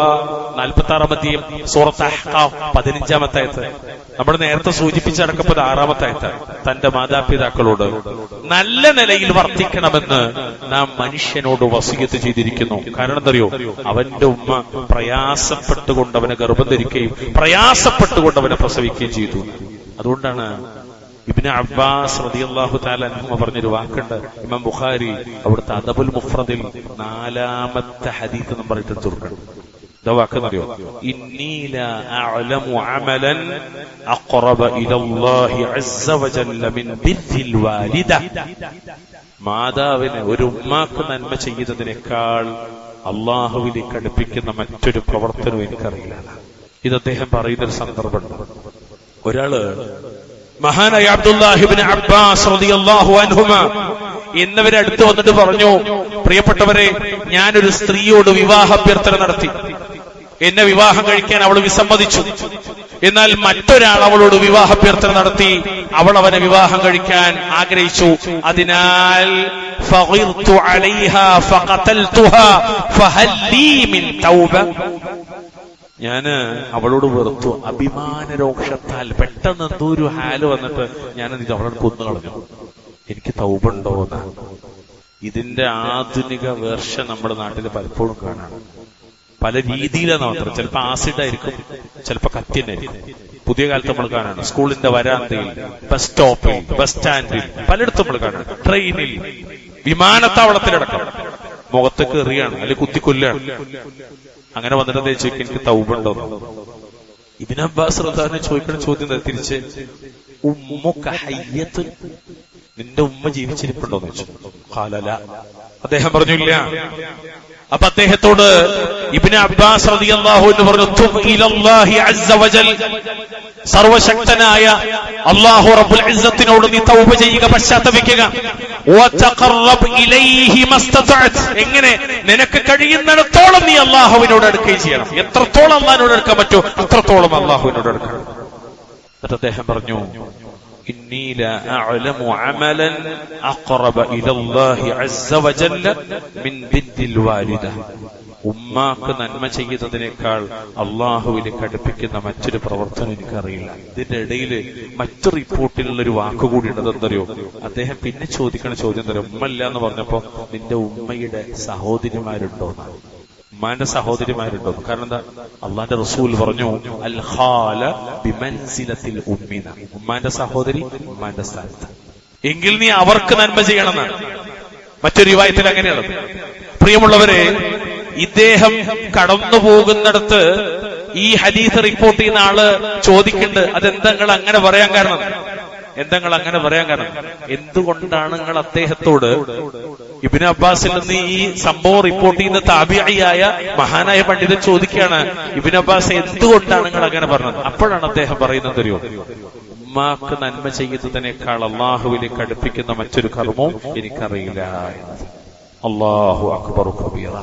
[SPEAKER 1] 46 സൂറത്ത് അഹ്ഖാഫ് 15 ആയത്ത്. നമ്മൾ നേരത്തെ സൂചിപ്പിച്ചടക്കപ്പോൾ 6 ആയത്ത്. തന്റെ മാതാപിതാക്കളോട് നല്ല നിലയിൽ വർത്തിക്കണമെന്ന് നാം മനുഷ്യനോട് വസിയത്ത് ചെയ്തിരിക്കുന്നു. കാരണം എന്തറിയോ, അവന്റെ ഉമ്മ പ്രയാസപ്പെട്ടുകൊണ്ട് അവനെ ഗർഭം ധരിക്കുകയും പ്രയാസപ്പെട്ടുകൊണ്ട് അവനെ പ്രസവിക്കുകയും ചെയ്തു. അതുകൊണ്ടാണ് ഇബ്നു അബ്ബാസ് റളിയല്ലാഹു തആല അൻഹു പറഞ്ഞൊരു വാക്കുണ്ട്, ഇമാം ബുഖാരി അവിടുത്തെ അദബുൽ മുഫ്രദിൽ 4ാമത്തെ ഹദീസ് നമ്പർ ഇട്ട് തീർക്കണം. വാക്കെന്നറിയോ, ഇന്നി ലാ അഅലമു അമലൻ അഖറബ ഇലല്ലാഹി അസ്സ വജല്ല മിൻ ബിർരിൽ വാലിദ. മാതാവിന് ഒരു ഉമ്മാക്ക് നന്മ ചെയ്യുന്നതിനേക്കാൾ അള്ളാഹുവിലേക്ക് അടുപ്പിക്കുന്ന മറ്റൊരു പ്രവർത്തനവും എനിക്കറിയില്ല. ഇത് അദ്ദേഹം പറയുന്നൊരു സന്ദർഭമുണ്ട്. ഒരാള് മഹാനായ അബ്ദുല്ലാഹി ഇബ്നു അബ്ബാസ് റളിയല്ലാഹു അൻഹുമാ എന്നിവരെ അടുത്ത് വന്നിട്ട് പറഞ്ഞു, പ്രിയപ്പെട്ടവരെ, ഞാനൊരു സ്ത്രീയോട് വിവാഹാഭ്യർത്ഥന നടത്തി. എന്നെ വിവാഹം കഴിക്കാൻ അവൾ വിസമ്മതിച്ചു. എന്നാൽ മറ്റൊരാൾ അവളോട് വിവാഹാഭ്യർത്ഥന നടത്തി. അവൾ അവനെ വിവാഹം കഴിക്കാൻ ആഗ്രഹിച്ചു. അതിനാൽ ഫഗിർതു അലൈഹാ ഫഖതൽതുഹാ ഫഹൽ ലീ മിൻ തൗബ. ഞാന് അവളോട് വെറുത്തു. അഭിമാനരോക്ഷത്താൽ പെട്ടെന്ന് എന്തോ ഒരു ഹാല് വന്നിട്ട് ഞാൻ അവളോട് കൊന്നു കളഞ്ഞു. എനിക്ക് തൗബുണ്ടോ എന്ന്. ഇതിന്റെ ആധുനിക വേർഷൻ നമ്മുടെ നാട്ടിൽ പലപ്പോഴും കാണാം. പല രീതിയിലാണ് മാത്രം. ചിലപ്പോൾ ആസിഡായിരിക്കും, ചിലപ്പോൾ കത്തിനായിരിക്കും. പുതിയ കാലത്ത് നമ്മൾ കാണാണ്. സ്കൂളിന്റെ വരാന്തയിൽ, ബസ് സ്റ്റോപ്പിൽ, ബസ് സ്റ്റാൻഡിൽ, പലയിടത്തും നമ്മൾ കാണാം. ട്രെയിനിൽ, വിമാനത്താവളത്തിലടക്കം മുഖത്തേക്ക് എറിയാണ്, അല്ലെങ്കിൽ കുത്തിക്കൊല്ലാണ്. അങ്ങനെ വന്നിട്ട് ചോദിക്കും, എനിക്ക് തൗബുണ്ടോ? ഇബ്നു അബ്ബാസ് റളിയല്ലാഹു ചോദിക്കുന്ന ചോദ്യം തിരിച്ച്, ഉമ്മുക ഹയ്യത്തുൻ, നിന്റെ ഉമ്മ ജീവിച്ചിരിപ്പുണ്ടോന്ന് ചോദിച്ചു. ഖാലല, അദ്ദേഹം പറഞ്ഞില്ല. അപ്പൊ അദ്ദേഹത്തോട് ഇബ്നു അബ്ബാസ് റളിയല്ലാഹു അൻഹു പറഞ്ഞു, തുബ് ഇലല്ലാഹി അസ്സ വജൽ, സർവശക്തനായ അല്ലാഹു റബ്ബുൽ ഇസ്സത്തിനോട് നീ തൗബ ചെയ്യുക, പശ്ചാത്തപിക്കുക. വതഖറബ് ഇലൈഹി മസ്തതഅത്, എങ്ങനെ നിനക്ക് കഴിയുന്നിടത്തോളം നീ അല്ലാഹുവിനോട് അടുക്കുകയും ചെയ്യണം. എത്രത്തോളം അല്ലാഹുവിനോട് അടുക്കാൻ പറ്റുമോ അത്രത്തോളം അല്ലാഹുവിനോട് അടുക്കണം. എന്നിട്ട് അദ്ദേഹം പറഞ്ഞു, إني لا أعلم عملا أقرب إلى الله عز وجل من بر الوالدة. ഉമ്മാക്ക് നന്മ ചെയ്യുന്നതിനേക്കാൾ അള്ളാഹുവിലേക്ക് അടുപ്പിക്കുന്ന മറ്റൊരു പ്രവർത്തനം എനിക്കറിയില്ല. ഇതിന്റെ ഇടയിൽ മറ്റു റിപ്പോർട്ടിലുള്ളൊരു വാക്കുകൂടി ഉണ്ട്. അതെന്തറിയോ? അദ്ദേഹം പിന്നെ ചോദിക്കണ ചോദ്യം തരും, ഉമ്മല്ല എന്ന് പറഞ്ഞപ്പോ നിന്റെ ഉമ്മയുടെ സഹോദരിമാരുണ്ടോന്നാണ്. ഉമ്മാന്റെ സഹോദരിമാരുണ്ടോ? കാരണം എന്താ? അള്ളാന്റെ റസൂൽ പറഞ്ഞു, അൽ ഖാല ബിമൻസിലത്തിൽ ഉമ്മിന, ഉമ്മാന്റെ സഹോദരി ഉമ്മാന്റെ സ്ഥാനത്ത്. എങ്കിൽ നീ അവർക്ക് നന്മ ചെയ്യണമെന്നാണ്. മറ്റൊരു റിവായത്തിൽ അങ്ങനെയാണ്. പ്രിയമുള്ളവരെ, ഇദ്ദേഹം കടന്നു പോകുന്നിടത്ത് ഈ ഹദീസ് റിപ്പോർട്ട് ചെയ്യുന്ന ആള് ചോദിക്കുന്നുണ്ട്, അതെന്താ നിങ്ങൾ അങ്ങനെ പറയാൻ കാരണം? എന്തെങ്ങൾ അങ്ങനെ പറയാൻ കാരണം? എന്തുകൊണ്ടാണ് നിങ്ങൾ അദ്ദേഹത്തോട് ഇബ്നു അബ്ബാസിൽ നിന്ന് ഈ സംഭവം റിപ്പോർട്ട് ചെയ്യുന്ന താബിഈയായ മഹാനായ പണ്ഡിതൻ ചോദിക്കുകയാണ്, ഇബ്നു അബ്ബാസ് എന്തുകൊണ്ടാണ് നിങ്ങൾ അങ്ങനെ പറഞ്ഞത്? അപ്പോഴാണ് അദ്ദേഹം പറയുന്നത്, അറിയോ, ഉമ്മാക്ക് നന്മ ചെയ്യുന്നതിനേക്കാൾ അള്ളാഹുവിലേക്ക് അടുപ്പിക്കുന്ന മറ്റൊരു കർമ്മവും എനിക്കറിയില്ല എന്നത്. അല്ലാഹു അക്ബർ കബീറ.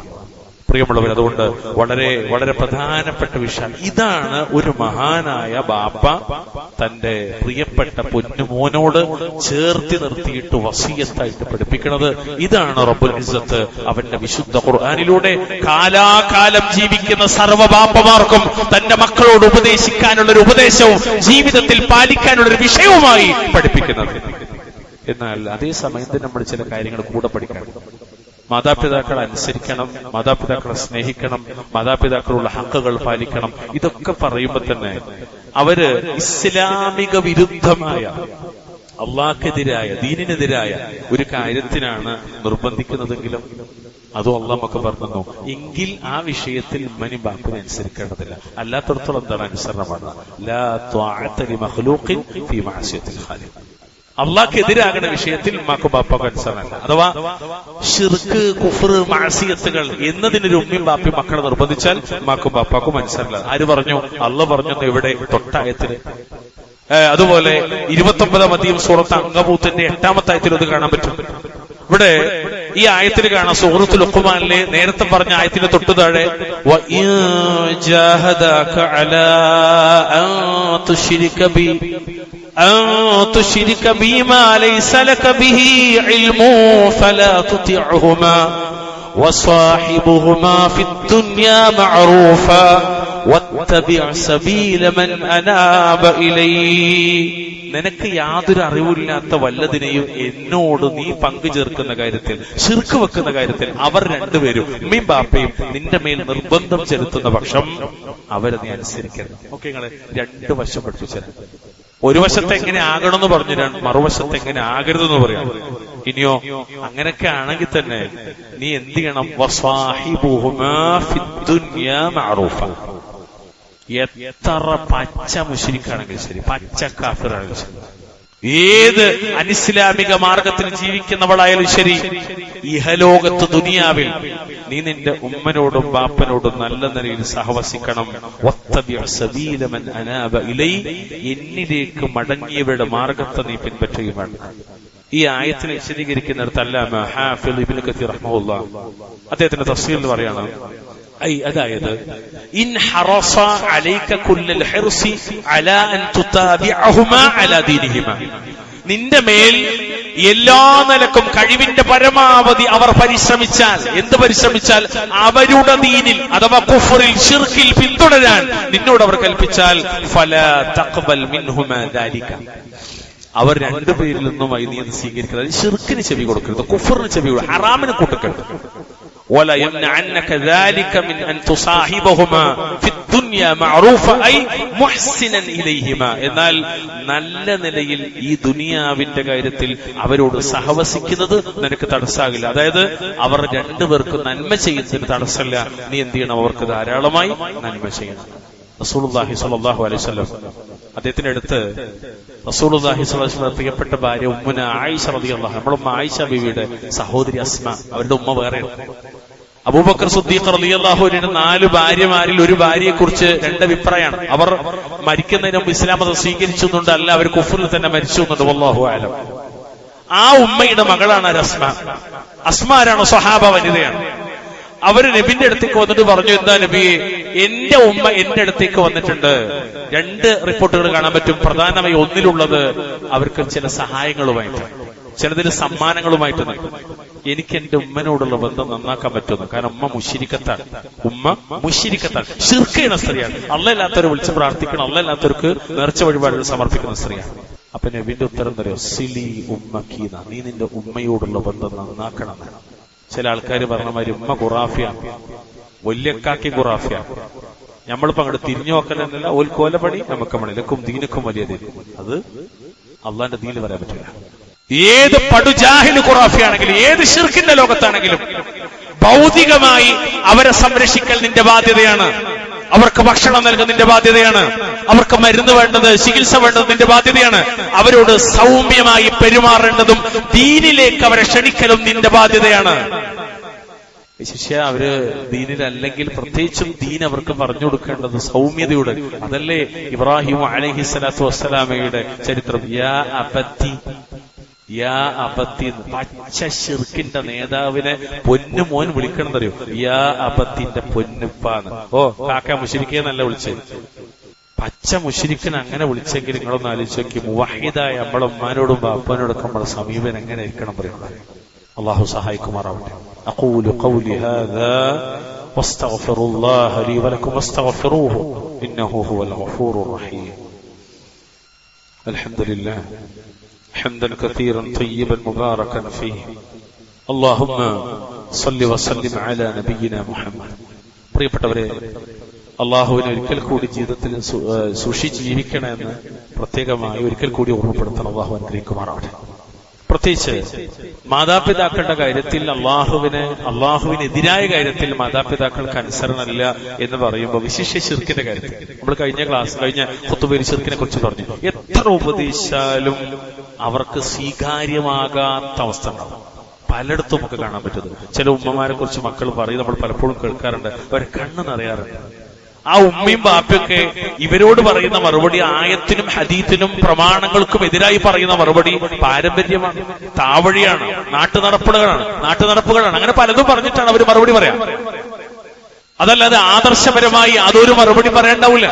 [SPEAKER 1] പ്രിയമുള്ളവർ, അതുകൊണ്ട് വളരെ വളരെ പ്രധാനപ്പെട്ട വിഷയം ഇതാണ്. ഒരു മഹാനായ ബാപ്പ തന്റെ പ്രിയപ്പെട്ട പൊന്നുമോനോട് ചേർത്തി നിർത്തിയിട്ട് വസിയത്തായിട്ട് പഠിപ്പിക്കുന്നത്. ഇതാണ് റബ്ബുൽ ഇസ്സത്ത് അവന്റെ വിശുദ്ധ ഖുർആനിലൂടെ കാലാകാലം ജീവിക്കുന്ന സർവ്വ ബാപ്പമാർക്കും തന്റെ മക്കളോട് ഉപദേശിക്കാനുള്ളൊരു ഉപദേശവും ജീവിതത്തിൽ പാലിക്കാനുള്ളൊരു വിഷയവുമായി പഠിപ്പിക്കുന്നത്. എന്നാൽ അതേസമയത്ത് നമ്മൾ ചില കാര്യങ്ങൾ കൂടെ പഠിക്കണം. മാതാപിതാക്കളെ അനുസരിക്കണം, മാതാപിതാക്കളെ സ്നേഹിക്കണം, മാതാപിതാക്കളുള്ള ഹക്കുകൾ പാലിക്കണം. ഇതൊക്കെ പറയുമ്പോൾ തന്നെ അവര് ഇസ്ലാമിക വിരുദ്ധമായ, അള്ളാഹ്ക്കെതിരായ, ദീനിനെതിരായ ഒരു കാര്യത്തിനാണ് നിർബന്ധിക്കുന്നതെങ്കിലും അതും അള്ളാഹ് നമുക്ക് പറഞ്ഞു, എങ്കിൽ ആ വിഷയത്തിൽ ഉമ്മനും ബാപ്പനും അനുസരിക്കേണ്ടതില്ല. അല്ലാത്തടത്തോളം എന്താണ് അനുസരണമാണ്. ലാ ത്വാഅത ലിമഖ്ലൂഖിൻ ഫീ മഅസിയത്തിൽ ഖാലിഖ്. അള്ളാഹ്ക്കെതിരാകുന്ന വിഷയത്തിൽ ഉമ്മാക്കും ബാപ്പാക്കും അനുസരണമല്ല. അഥവാ ശിർക്ക്, കുഫ്ർ, മഅസിയത്തുകൾ എന്നതിനൊരു ഉമ്മയും ബാപ്പയും മക്കളെ നിർബന്ധിച്ചാൽ ഉമ്മാക്കും ബാപ്പാക്കും അനുസരണമല്ല. ആര് പറഞ്ഞു? അള്ളാഹ് പറഞ്ഞു. ഇവിടെ തൊട്ടായത്തിന്. അതുപോലെ 29-ാം അധ്യായം സൂറത്ത് അങ്കബൂത്തിന്റെ 8-ാമത്തെ ആയത്തിൽ അത് കാണാൻ പറ്റും. ഇവിടെ ഈ ആയത്തിൽ കാണാം, സൂറത്തുൽ ലുഖ്മാനിലെ നേരത്തെ പറഞ്ഞ ആയത്തിന് തൊട്ടു താഴെ, വഇൻ ജാഹദക അലാ അൻ തുശ്രിക ബിമാ ലൈസ ലക ബിഹി ഇൽമു ഫലാ തുതിഉഹുമാ വസാഹിബുഹുമാ ഫിദ്ദുനിയാ മഅറൂഫാ വത്തബിഅ സബീല മൻ അനാബ ഇലൈഹി. നിനക്ക് യാതൊരു അറിവില്ലാത്ത വല്ലതിനെയും എന്നോട് നീ പങ്കു ചേർക്കുന്ന കാര്യത്തിൽ, ശിർക്ക് വെക്കുന്ന കാര്യത്തിൽ അവർ രണ്ടുപേരും, ഉമ്മയും ബാപ്പയും, നിന്റെ മേൽ നിർബന്ധം ചെലുത്തുന്ന പക്ഷം അവരെ നീ അനുസരിക്കരുത്. ഓക്കെ, നിങ്ങള് രണ്ടു വശം പഠിപ്പിച്ചു. ഒരു വശത്തെ എങ്ങനെ ആകണമെന്ന് പറഞ്ഞു, മറുവശത്തെ എങ്ങനെ ആകരുതെന്ന് പറയാം. ഇനിയോ അങ്ങനെയൊക്കെ ആണെങ്കിൽ തന്നെ നീ എന്ത് ചെയ്യണം? വസാഹിബുഹുമാ ഫിദ്ദുനിയാ മഅറൂഫ. എത്ര പച്ച മുശ്രിക്കാണെങ്കിലും ശരി, പച്ച കാഫിറാണെങ്കിലും ശരി, ഏത് അനിസ്ലാമിക മാർഗത്തിൽ ജീവിക്കുന്നവളായാലും ശരി, ഇഹലോകത്ത് ദുനിയാവിൽ നീ നിന്റെ ഉമ്മനോടും ബാപ്പനോടും നല്ല നിലയിൽ സഹവസിക്കണം. എന്നിലേക്ക് മടങ്ങിയവരുടെ മാർഗത്തെ നീ പിൻപറ്റുകയുമാണ്. ഈ ആയത്തിനെ വിശദീകരിക്കുന്നിടത്ത് അല്ലാമ ഹാഫിദ് ഇബ്നു കസീർ റഹ്മഹുല്ലാഹ് അദ്ദേഹത്തിന്റെ തഫ്സീറിൽ പറയാണ്, അതായത് ഇൻ ഹറസ അലൈക കുല്ലൽ ഹിർസി അലാ അൻ തുതാബിഅഹുമാ അലാ ദീനിഹിമാ, നിന്റെ മേൽ എല്ലാ നിലക്കും കഴിവിന്റെ പരമാവധി അവർ പരിശ്രമിച്ചാൽ, എന്ത് പരിശ്രമിച്ചാൽ, അവരുടെ ദീനിൽ അഥവാ കുഫറിൽ ശിർക്കിൽ പിന്തുടരാൻ നിന്നോട് അവർ കൽപ്പിച്ചാൽ, ഫലാ തഖ്ബൽ മിൻഹുമാ ദാലിക, അവർ രണ്ടുപേരിൽ നിന്നുമായി നീ അത് സ്വീകരിക്കുന്നത്. ശിർക്കിന് ചെവി കൊടുക്കരുത്, കുഫറിന് ചെവി കൊടുക്കരുത്, ഹറാമിന് കൂട്ടരുത്. ولا يمنعنك ذلك من أن تصاحبهما في الدنيا معروفا أي محسنا إليهما, എന്നാൽ നല്ല നിലയിൽ ഈ ദുനിയാവിന്റെ കാര്യത്തിൽ അവരോട് സഹവസിക്കുന്നത് നിനക്ക് തടസ്സാകില്ല. അതായത് അവർ രണ്ടുപേർക്ക് നന്മ ചെയ്യുന്നതിന് തടസ്സമില്ല. നീ എന്ത് ചെയ്യണം? അവർക്ക് ധാരാളമായി നന്മ ചെയ്യണം. റസൂലുള്ളാഹി സ്വല്ലല്ലാഹു അലൈഹി വസല്ലം അദ്ദേഹത്തിന്റെ അടുത്ത് റസൂലുള്ളാഹി സ്വല്ലല്ലാഹു അലൈഹി വസല്ലം പ്രിയപ്പെട്ട ഭാര്യ ഉമ്മുന ആയിഷ റളിയല്ലാഹു അൻഹ, നമ്മുടെ ഉമ്മ ആയിഷ ബീവിയുടെ സഹോദരി അസ്മ, അവരുടെ ഉമ്മ വേറെയാണ്. അബൂബക്കർ സിദ്ദീഖ് റളിയല്ലാഹു അൻഹു 4 ഭാര്യമാരിൽ ഒരു ഭാര്യയെ കുറിച്ച് 2 അഭിപ്രായമാണ്. അവർ മരിക്കുന്നതിന് മുമ്പ് ഇസ്ലാം മതം സ്വീകരിച്ചുന്നുണ്ട്, അല്ല അവർ കുഫറിൽ തന്നെ മരിച്ചു എന്നുണ്ട്. വല്ലാഹു അലം. ആ ഉമ്മയുടെ മകളാണ് അസ്മ. അസ്മ ആരാണ്? സ്വഹാബ വനിതയാണ്. അവര് നബിന്റെ അടുത്തേക്ക് വന്നിട്ട് പറഞ്ഞു, എന്താ നബിയെ, എന്റെ ഉമ്മ എന്റെ അടുത്തേക്ക് വന്നിട്ടുണ്ട്. 2 റിപ്പോർട്ടുകൾ കാണാൻ പറ്റും. പ്രധാനമായി ഒന്നിലുള്ളത് അവർക്ക് ചില സഹായങ്ങളുമായിട്ട്, ചിലതിൽ സമ്മാനങ്ങളുമായിട്ട്. എനിക്ക് എന്റെ ഉമ്മനോടുള്ള ബന്ധം നന്നാക്കാൻ പറ്റുന്നു. കാരണം ഉമ്മ മുശ്രിക്കത്താണ്. ഉമ്മ മുശ്രിക്കത്താണ്, ശിർക്ക് ചെയ്യുന്ന സ്ത്രീയാണ്. അള്ളയില്ലാത്തവരെ വിളിച്ച് പ്രാർത്ഥിക്കണം, അള്ളയില്ലാത്തവർക്ക് നേർച്ച വഴിപാടുകൾ സമർപ്പിക്കുന്ന സ്ത്രീയാണ്. അപ്പൊ നബിന്റെ ഉത്തരം തരുമോ? സിലി ഉമ്മക്കീന, നീ നിന്റെ ഉമ്മയോടുള്ള ബന്ധം നന്നാക്കണം. ചില ആൾക്കാർ പറഞ്ഞ മാതിരി ഉമ്മ ഖുറാഫിയാണ്, വല്യക്കാക്കി ഖുറാഫിയാണ്. നമ്മളിപ്പോ അങ്ങോട്ട് തിരിഞ്ഞു നോക്കലെന്നല്ല, ഓൽ കോലപണി നമുക്ക് മണിലക്കും ദീനക്കും വലിയ ദീൻ. അത് അള്ളാന്റെ ദീനിൽ പറയാൻ പറ്റില്ല. ഏത് പടുജാഹിൽ ഖുറാഫിയാണെങ്കിലും, ഏത് ശിർക്കിന്റെ ലോകത്താണെങ്കിലും ഭൗതികമായി അവരെ സംരക്ഷിക്കൽ നിന്റെ ബാധ്യതയാണ്. അവർക്ക് ഭക്ഷണം നൽകുന്ന നിന്റെ ബാധ്യതയാണ്. അവർക്ക് മരുന്ന് വേണ്ടത്, ചികിത്സ വേണ്ടത് നിന്റെ ബാധ്യതയാണ്. അവരോട് സൗമ്യമായി പെരുമാറേണ്ടതും ദീനിലേക്ക് അവരെ ക്ഷണിക്കലും നിന്റെ ബാധ്യതയാണ്. ശിഷ്യ അവര് ദീനിലല്ലെങ്കിൽ പ്രത്യേകിച്ചും ദീൻ അവർക്ക് പറഞ്ഞു കൊടുക്കേണ്ടത് സൗമ്യതയോടെ. അതല്ലേ ഇബ്രാഹിം അലൈഹിസ്സലാത്തു വസ്സലാമയുടെ ചരിത്രം. യാ അബത്തി, യാ അബത്തി, പച്ച ശിർക്കിന്റെ നേതാവിനെ പൊന്നു മോൻ വിളിക്കണമെന്നറിയോ? യാ അബത്തിന്റെ പൊന്നുപ്പാന്ന്. ഓ കാക്ക മുശ്രിക്കേന്നല്ല വിളിച്ചത്, പച്ച മുശ്രിക്കിനെ അങ്ങനെ വിളിച്ചെങ്കിൽ നിങ്ങളൊന്ന് ആലോചിച്ച് നോക്കി. മുവഹിദായ നമ്മളെ ഉമ്മാനോടും ബാപ്പാനോടൊക്കെ നമ്മുടെ സമീപനം എങ്ങനെ ഇരിക്കണം പറയുന്നത്. അള്ളാഹു സഹായിക്കുമാറാവട്ടെ. അഖൂലു ഖൗലി ഹാദാ വസ്തഗ്ഫിറുല്ലാഹ ലീ വലക്കും വസ്തഗ്ഫിറൂഹു ഇന്നഹു ഹുവൽ ഗഫൂറുർ റഹീം. അൽഹംദുലില്ലാഹ് حمدا كثيرا طيبا مباركا فيه اللهم صل وسلم على نبينا محمد. പ്രിയപ്പെട്ടവരെ, അള്ളാഹുവിനെ ഒരിക്കൽ കൂടി ജീവിതത്തിൽ സൂക്ഷിച്ച് ജീവിക്കണമെന്ന് പ്രത്യേകമായി ഒരിക്കൽ കൂടി ഓർമ്മപ്പെടുത്തണം. അള്ളാഹു അനുഗ്രഹിക്കുമാറാവട്ടെ. പ്രത്യേകിച്ച് മാതാപിതാക്കളുടെ കാര്യത്തിൽ അള്ളാഹുവിനെതിരായ കാര്യത്തിൽ മാതാപിതാക്കൾക്ക് അനുസരണമില്ല എന്ന് പറയുമ്പോൾ, വിശിഷ്യ ശിർക്കിന്റെ കാര്യത്തിൽ നമ്മൾ കഴിഞ്ഞ ഖുതുബയിൽ ശിർക്കിനെ കുറിച്ച് പറഞ്ഞു. എത്ര ഉപദേശിച്ചാലും അവർക്ക് സ്വീകാര്യമാകാത്ത അവസ്ഥ ഉണ്ടാവും. പലയിടത്തും നമുക്ക് കാണാൻ പറ്റുന്നത്. ചില ഉമ്മമാരെ കുറിച്ച് മക്കൾ പറയും, നമ്മൾ പലപ്പോഴും കേൾക്കാറുണ്ട്, അവരെ കണ്ണ് നിറയാറുണ്ട്. ആ ഉമ്മയും ബാപ്പയൊക്കെ ഇവരോട് പറയുന്ന മറുപടി ആയത്തിനും ഹദീത്തിനും പ്രമാണങ്ങൾക്കും എതിരായി പറയുന്ന മറുപടി പാരമ്പര്യമാണ്, താവഴിയാണ്, നാട്ടുനടപ്പുകളാണ്. അങ്ങനെ പലതും പറഞ്ഞിട്ടാണ് അവർ മറുപടി പറയാം. അതല്ലാതെ ആദർശപരമായി അതൊരു മറുപടി പറയേണ്ടാവില്ല.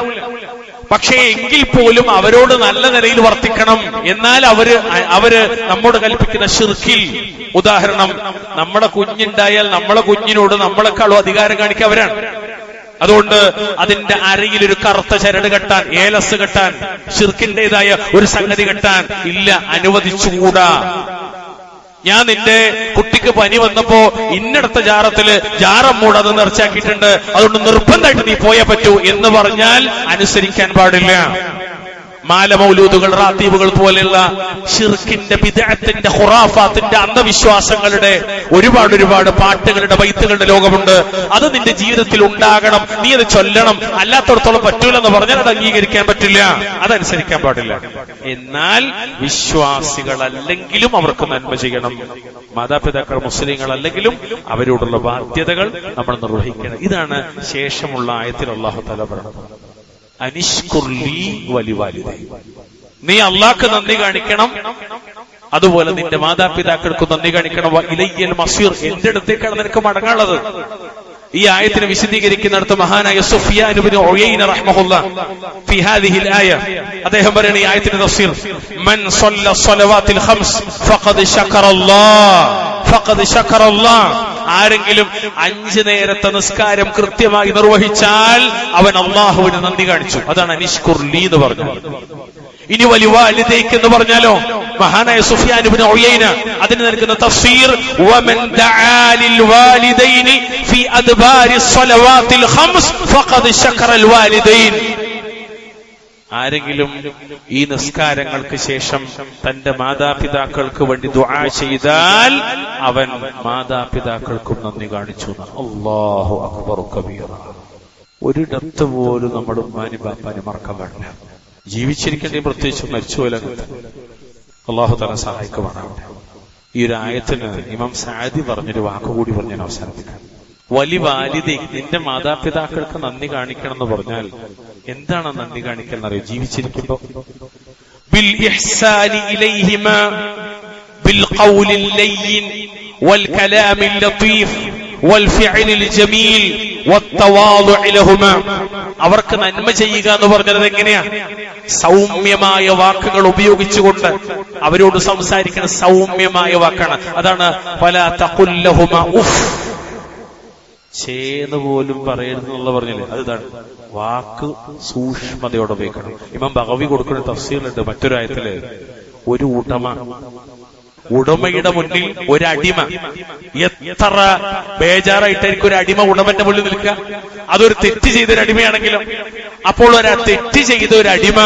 [SPEAKER 1] പക്ഷേ എങ്കിൽ പോലും അവരോട് നല്ല നിലയിൽ വർത്തിക്കണം. എന്നാൽ അവര് നമ്മോട് കൽപ്പിക്കുന്ന ശിർക്കിൽ, ഉദാഹരണം, നമ്മുടെ കുഞ്ഞുണ്ടായാൽ നമ്മളെ കുഞ്ഞിനോട് നമ്മളെക്കാളും അധികാരം കാണിക്കുക അവരാണ്. അതുകൊണ്ട് അതിന്റെ അരയിൽ ഒരു കറുത്ത ചരട് കെട്ടാൻ, ഏലസ് കെട്ടാൻ, ശിർക്കിന്റേതായ ഒരു സംഗതി കെട്ടാൻ ഇല്ല, അനുവദിച്ചുകൂടാ. ഞാൻ നിന്റെ കുട്ടിക്ക് പനി വന്നപ്പോ ഇന്നടത്ത ജാറം മൂടത് നിറച്ചാക്കിയിട്ടുണ്ട്, അതുകൊണ്ട് നിർബന്ധമായിട്ട് നീ പോയേ പറ്റൂ എന്ന് പറഞ്ഞാൽ അനുസരിക്കാൻ പാടില്ല. മാല മൗലൂദുകൾ, റാത്തീബുകൾ പോലെയുള്ള ശിർക്കിന്റെ, ബിദ്അത്തിന്റെ, ഖുറാഫാത്തിന്റെ, അന്ധവിശ്വാസങ്ങളുടെ ഒരുപാട് പാട്ടുകളുടെ, ബൈത്തുകളുടെ ലോകമുണ്ട്. അത് നിന്റെ ജീവിതത്തിൽ ഉണ്ടാകണം, നീ അത് ചൊല്ലണം. അല്ലാത്തടത്തോളം പറ്റൂലെന്ന് പറഞ്ഞാൽ അത് അംഗീകരിക്കാൻ പറ്റില്ല, അതനുസരിക്കാൻ പാടില്ല. എന്നാൽ വിശ്വാസികളല്ലെങ്കിലും അവർക്ക് നന്മ ചെയ്യണം. മാതാപിതാക്കൾ മുസ്ലിങ്ങളല്ലെങ്കിലും അവരോടുള്ള ബാധ്യതകൾ നമ്മൾ നിർവഹിക്കണം. ഇതാണ് ശേഷമുള്ള ആയത്തിൽ അല്ലാഹു തആല പറയുന്നത്, അനിഷ്കുർലി വലിവാലിദൈ. നീ അല്ലാഹ്ക്ക് നന്ദി കാണിക്കണം, അതുപോലെ നിന്റെ മാതാപിതാക്കൾക്ക് നന്ദി കാണിക്കണം. ഇലയ്യൽ മസീർ, എന്റെ അടുത്തേക്കാണ് നിനക്ക് മടങ്ങാനുള്ളത്. ഈ ആയത്തിനെ വിശദീകരിക്കുന്നിടത്ത് മഹാനായ സുഫിയാൻ ഇബ്നു ഉയൈന റഹ്മഹുല്ലാഹ് ഫി ഹാദിഹിൽ ആയ അദ്ദേഹം പറയുന്ന ഈ ആയത്തിന്റെ തഫ്സീർ, മൻ സല്ല സ്വലവാത്തിൽ ഖംസ് ഫഖദ് ശക്കറല്ലാഹ്. ആരെങ്കിലും 5 നേരത്തെ നിസ്കാരം കൃത്യമായി നിർവഹിച്ചാൽ അവൻ അല്ലാഹുവിന് നന്ദി കാണിച്ചു. അതാണ് അനിഷ്കുർലി എന്ന് പറഞ്ഞത്. ഇനി വലിവാലിദൈക്ക് എന്ന് പറഞ്ഞാലോ, മഹാനായ സുഫിയാൻ ഇബ്നു ഉയൈന അതിന് നൽകുന്ന തഫ്സീർ, വമൻ ദആ ലിൽ വാലിദൈനി ഫി അദ്ബാരി സ്വലവാത്തിൽ ഖംസ് ഫഖദ് ശക്കറൽ വാലിദൈൻ. ആരെങ്കിലും ഈ നിസ്കാരങ്ങൾക്ക് ശേഷം തന്റെ മാതാപിതാക്കൾക്ക് വേണ്ടി ദുആ ചെയ്താൽ അവൻ മാതാപിതാക്കൾക്കും നന്ദി കാണിച്ചു. അല്ലാഹു അക്ബർ കബീറ. ഒരിടത്ത് പോലും നമ്മൾ ഉമ്മാനി ബാപ്പാനി മറക്കാൻ പാടില്ല. ജീവിച്ചിരിക്കേണ്ടി, പ്രത്യേകിച്ച് മരിച്ചുപോലെ അല്ലാഹു തആല സഹായിക്കുമാറാവട്ടെ. ഈ ഒരു ആയത്തിന് ഇമാം സഅദി പറഞ്ഞൊരു വാക്കുകൂടി പറഞ്ഞ് ഞാൻ അവസാനിപ്പിക്കാം. വലിവാലിദൈ, നിന്റെ മാതാപിതാക്കൾക്ക് നന്ദി കാണിക്കണം എന്ന് പറഞ്ഞാൽ എന്താണ് നന്ദി കാണിക്കൽ എന്നറിയോ? ജീവിച്ചിരിക്കുമ്പോ ബിൽ ഇഹ്സാനി ഇലൈഹിമാ ബിൽ ഖൗലിൽ ലയ്യിൻ വൽ കലാമിൽ ലതീഫ് വൽ ഫിഅലിൽ ജമീൽ വത്തവാദുഇ ലഹുമാ. അവർക്ക് നന്മ ചെയ്യുക എന്ന് പറഞ്ഞത് എങ്ങനെയാ? സൗമ്യമായ വാക്കുകൾ ഉപയോഗിച്ചുകൊണ്ട് അവരോട് സംസാരിക്കുന്ന സൗമ്യമായ വാക്കാണ്. അതാണ് ഫലാ തഖുൽ ലഹുമാ ഉഫ്, ചേന്ന് പോലും പറയരുതെന്നുള്ള പറഞ്ഞില്ലേ, അതാണ് വാക്ക് സൂക്ഷ്മതയോടെ ഉപയോഗിക്കണം. ഇമാം ബഗവി കൊടുക്കുന്ന തഫ്സീറുണ്ട് മറ്റൊരു ആയത്തില്, ഒരു ഉടമയുടെ മുന്നിൽ ഒരു അടിമ, എത്ര ബേജാറായിട്ടായിരിക്കും ഒരു അടിമ ഉടമന്റെ മുന്നിൽ നിൽക്കുക. അതൊരു തെറ്റ് ചെയ്തൊരു അടിമയാണെങ്കിലും. അപ്പോൾ തെറ്റ് ചെയ്ത ഒരു അടിമ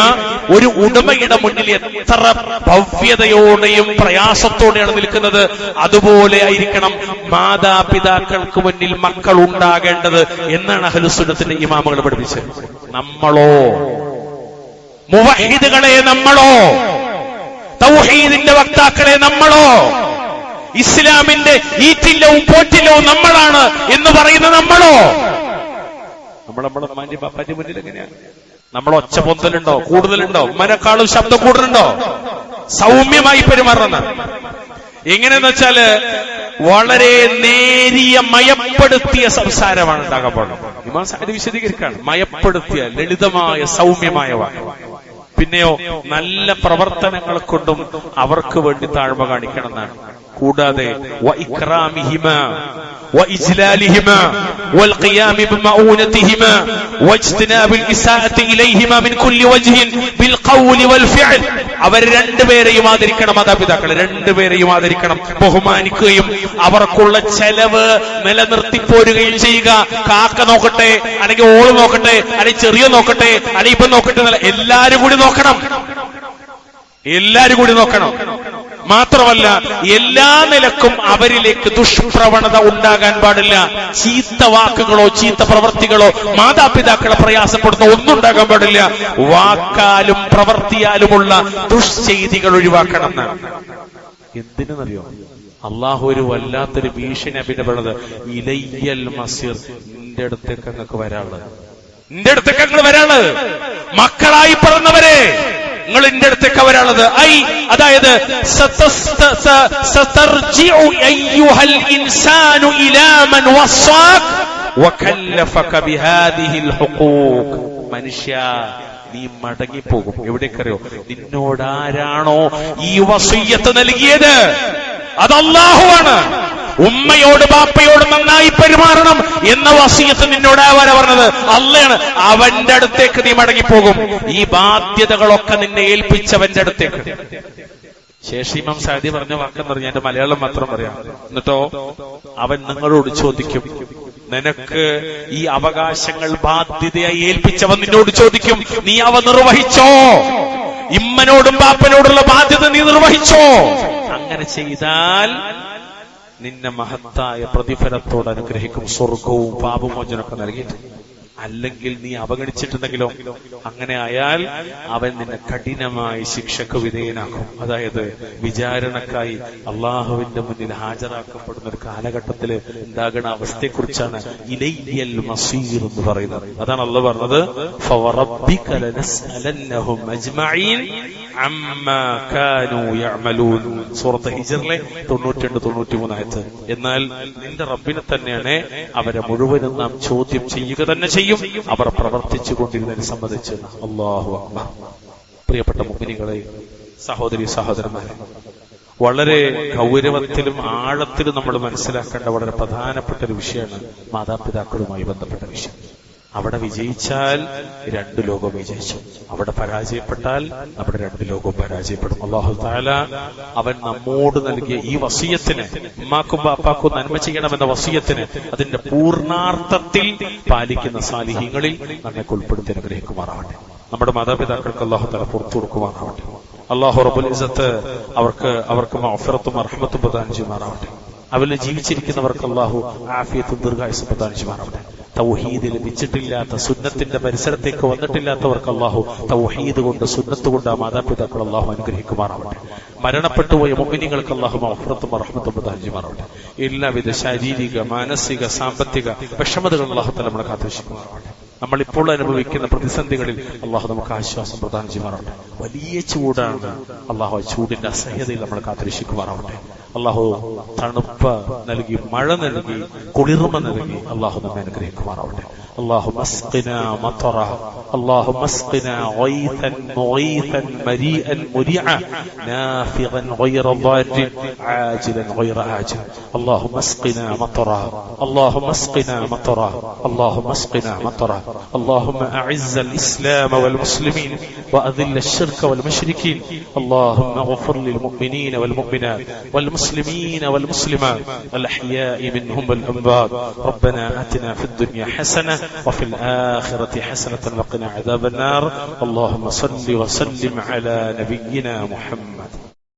[SPEAKER 1] ഒരു ഉടമയുടെ മുന്നിൽ എത്ര ഭവ്യതയോടെയും പ്രയാസത്തോടെയാണ് നിൽക്കുന്നത്. അതുപോലെ ആയിരിക്കണം മാതാപിതാക്കൾക്ക് മുന്നിൽ മക്കൾ ഉണ്ടാകേണ്ടത് എന്നാണ് അഹ്ലുസുന്നത്തിന്റെ ഇമാമുകൾ പഠിപ്പിച്ചത്. നമ്മളോ, മുവഹിദുകളെ നമ്മളോ, തൗഹീദിന്റെ വക്താക്കളെ നമ്മളോ, ഇസ്ലാമിന്റെ ഈറ്റില്ലവും പോറ്റില്ലവും നമ്മളാണ് എന്ന് പറയുന്ന നമ്മളോ, നമ്മളെ ബാപ്പാന്റെ മുന്നിൽ എങ്ങനെയാണ്? നമ്മൾ ഒച്ച പൊന്തലുണ്ടോ? കൂടുതലുണ്ടോ? ഉമ്മനെക്കാളും ശബ്ദം കൂടുതലുണ്ടോ? സൗമ്യമായി പെരുമാറുന്ന എങ്ങനെയെന്ന് വെച്ചാല് വളരെ നേരിയ മയപ്പെടുത്തിയ സംസാരമാണ് ഉണ്ടാകാൻ പാടുള്ളത്. ഇമാം സഅദി വിശദീകരിക്കാണ്, മയപ്പെടുത്തിയ ലളിതമായ സൗമ്യമായ വാക്ക്. പിന്നെയോ നല്ല പ്രവർത്തനങ്ങൾ കൊണ്ടും അവർക്ക് വേണ്ടി താഴ്മ കാണിക്കണം എന്നാണ്. കൂടാതെ വഇക്റാമിഹിമാ وإجلالهما والقيام بمعونتهما واجتناب الإساءة إليهما من كل وجه بالقول والفعل. അവർ രണ്ടുപേരെയും ആദരിക്കണം, മാതാപിതാക്കളെ രണ്ടുപേരെയും ആദരിക്കണം, ബഹുമാനിക്കുകയും അവർക്കുള്ള ചെലവ് നിലനിർത്തിപ്പോരുകയും ചെയ്യുക. കാക്ക നോക്കട്ടെ, അല്ലെങ്കിൽ ഓള് നോക്കട്ടെ, അല്ലെങ്കിൽ ചെറിയ നോക്കട്ടെ, അല്ലെങ്കിൽ ഇപ്പം നോക്കട്ടെ, എല്ലാരും കൂടി നോക്കണം, എല്ലാരും കൂടി നോക്കണം. മാത്രമല്ല എല്ലാ നിലക്കും അവരിലേക്ക് ദുഷ്പ്രവണത ഉണ്ടാകാൻ പാടില്ല. ചീത്ത വാക്കുകളോ ചീത്ത പ്രവൃത്തികളോ മാതാപിതാക്കളെ പ്രയാസപ്പെടുന്ന ഒന്നും ഉണ്ടാകാൻ പാടില്ല. വാക്കാലും പ്രവൃത്തിയാലുമുള്ള ദുഷ്ചെയ്തികൾ ഒഴിവാക്കണം എന്നാണ്. എന്തിനെന്നറിയോ? അള്ളാഹു ഒരു വല്ലാത്തൊരു ഭീഷണി അഭിനപ്പെടുന്നത്, ഇലയ്യൽ മസീർ, നിന്റെ അടുത്തേക്ക് അങ്ങക്ക് വരാനുള്ളത്, നിന്റെ അടുത്തേക്ക് അങ്ങ് വരാനുള്ളത്, മക്കളായി പറഞ്ഞവരെ നിങ്ങൾ എന്റെ അടുത്തേക്ക് വരാനുള്ളത്. അതായത് മനുഷ്യ, നീ മടങ്ങിപ്പോകും. എവിടേക്കറിയോ? നിന്നോടാരാണോ ഈ വസിയ്യത്ത് നൽകിയത് അത് അല്ലാഹുവാണ്. ഉമ്മയോട് ബാപ്പയോട് നന്നായി പെരുമാറണം എന്ന വസിയ്യത്ത് നിന്നോട് ആരാ പറഞ്ഞത്? അള്ളയാണ്. അവന്റെ അടുത്തേക്ക് നീ മടങ്ങിപ്പോകും. ഈ ബാധ്യതകളൊക്കെ നിന്നെ ഏൽപ്പിച്ചവന്റെ അടുത്തേക്ക്. ശേഷം ഇമാം സഅദി പറഞ്ഞ വാക്കെന്ന് പറഞ്ഞാൽ എന്റെ മലയാളം മാത്രം പറയാം. എന്നിട്ടോ അവൻ നിങ്ങളോട് ചോദിക്കും, നിനക്ക് ഈ അവകാശങ്ങൾ ബാധ്യതയായി ഏൽപ്പിച്ചവൻ നിന്നോട് ചോദിക്കും, നീ അവ നിർവഹിച്ചോ? ഇമ്മനോടും ബാപ്പനോടുള്ള ബാധ്യത നീ നിർവഹിച്ചോ. അങ്ങനെ ചെയ്താൽ നിന്നെ മഹത്തായ പ്രതിഫലത്തോട് അനുഗ്രഹിക്കും, സ്വർഗവും പാപമോചനമൊക്കെ നൽകിയിട്ട്. അല്ലെങ്കിൽ നീ അവഗണിച്ചിട്ടുണ്ടെങ്കിലോ, അങ്ങനെ ആയാൽ അവൻ നിന്നെ കഠിനമായി ശിക്ഷക്ക് വിധേയനാക്കും. അതായത് വിചാരണക്കായി അള്ളാഹുവിന്റെ മുന്നിൽ ഹാജരാക്കപ്പെടുന്ന ഒരു കാലഘട്ടത്തിൽ ഉണ്ടാകുന്ന അവസ്ഥയെക്കുറിച്ചാണ് ഇലയ്യൽ മസീർ എന്ന് പറയുന്നത്. അതാണ് അള്ളാഹു പറഞ്ഞത്, ഫവറബ്ബിക ലനസ്അലന്നഹും അജ്മഈൻ അമ്മാ കാനൂ യഅമലൂൻ. സൂറത്ത് ഹിജ്റിലെ 92-93 ആയത്ത്. എന്നാൽ നിന്റെ റബ്ബിനെ തന്നെയാണ് അവരെ മുഴുവനും നാം ചോദ്യം ചെയ്യുക തന്നെ ചെയ്യും, അവർ പ്രവർത്തിച്ചു കൊണ്ടിരുന്നതിനെ സംബന്ധിച്ച്. അല്ലാഹു അക്ബർ. പ്രിയപ്പെട്ട മുഅ്മിനീങ്ങളെ, സഹോദരി സഹോദരന്മാരെ, വളരെ ഗൗരവത്തിലും ആഴത്തിലും നമ്മൾ മനസ്സിലാക്കേണ്ട വളരെ പ്രധാനപ്പെട്ട ഒരു വിഷയമാണ് മാതാപിതാക്കളുമായി ബന്ധപ്പെട്ട വിഷയം. അവിടെ വിജയിച്ചാൽ രണ്ട് ലോകം വിജയിച്ചു, അവിടെ പരാജയപ്പെട്ടാൽ നമ്മുടെ രണ്ട് ലോകവും പരാജയപ്പെടും. അല്ലാഹു തആല അവൻ നമ്മോട് നൽകിയ ഈ വസിയത്തിന്, ഉമ്മാക്കും ബാപ്പാക്കും നന്മ ചെയ്യണമെന്ന വസിയത്തിന് അതിന്റെ പൂർണ്ണാർത്ഥത്തിൽ പാലിക്കുന്ന സാലിഹീങ്ങളിൽ നമ്മെ ഉൾപ്പെടുത്തി അനുഗ്രഹിക്കുമാറാവട്ടെ. നമ്മുടെ മാതാപിതാക്കൾക്ക് അല്ലാഹു തആല പുറത്തു കൊടുക്കുമാറാവട്ടെ. അല്ലാഹു റബ്ബുൽ ഇസ്സത്ത് അവർക്ക് മഗ്ഫിറത്തും റഹ്മത്തും പ്രദാനം ചെയ്യുമാറാവട്ടെ. അവരിൽ ജീവിച്ചിരിക്കുന്നവർക്ക് അല്ലാഹു ആഫിയത്തും ദീർഘായുസ്സും പ്രദാനം ചെയ്യുമാറാവട്ടെ. തൗഹീദ് ലഭിച്ചിട്ടില്ലാത്ത, സുന്നത്തിന്റെ പരിസരത്തേക്ക് വന്നിട്ടില്ലാത്തവർക്ക് അല്ലാഹു തൗഹീദ് കൊണ്ട്, സുന്നത്ത് കൊണ്ട് ആ മാതാപിതാക്കൾ അല്ലാഹു അനുഗ്രഹിക്കുമാറാവട്ടെ. മരണപ്പെട്ടുപോയ മുഅ്മിനീങ്ങൾക്ക് അല്ലാഹു മഗ്ഫിറത്തും റഹ്മത്തും പ്രദാനം ചെയ്യുമാറാവട്ടെ. എല്ലാവിധ ശാരീരിക, മാനസിക, സാമ്പത്തിക വിഷമതകൾ അല്ലാഹു തആല നമ്മളെ കാത്തുരക്ഷിക്കുമാറാവട്ടെ. നമ്മളിപ്പോൾ അനുഭവിക്കുന്ന പ്രതിസന്ധികളിൽ അല്ലാഹു നമുക്ക് ആശ്വാസം പ്രദാനം ചെയ്യുമാറാവട്ടെ. വലിയ ചൂടാണ്, അല്ലാഹു ആ ചൂടിന്റെ അസഹ്യതയിൽ നമ്മളെ കാത്തുരക്ഷിക്കുമാറാവട്ടെ. അല്ലാഹു തണുപ്പ് നൽകി, മഴ നൽകി, കുളിർമ നൽകി അല്ലാഹു നമ്മെ അനുഗ്രഹിക്കുമാറാവട്ടെ. اللهم اسقنا مطرا، اللهم اسقنا غيثا مغيثا مريئا مريعا نافذا غير ضار عاجلا غير آجل. اللهم اسقنا مطرا، اللهم اسقنا مطرا، اللهم اسقنا مطرا. اللهم أعز الإسلام والمسلمين وأذل الشرك والمشركين. اللهم اغفر للمؤمنين والمؤمنات والمسلمين والمسلمات الأحياء منهم والأموات. ربنا آتنا في الدنيا حسنة وفي الآخرة حسنة وقنا عذاب النار. اللهم صل وسلم على نبينا محمد.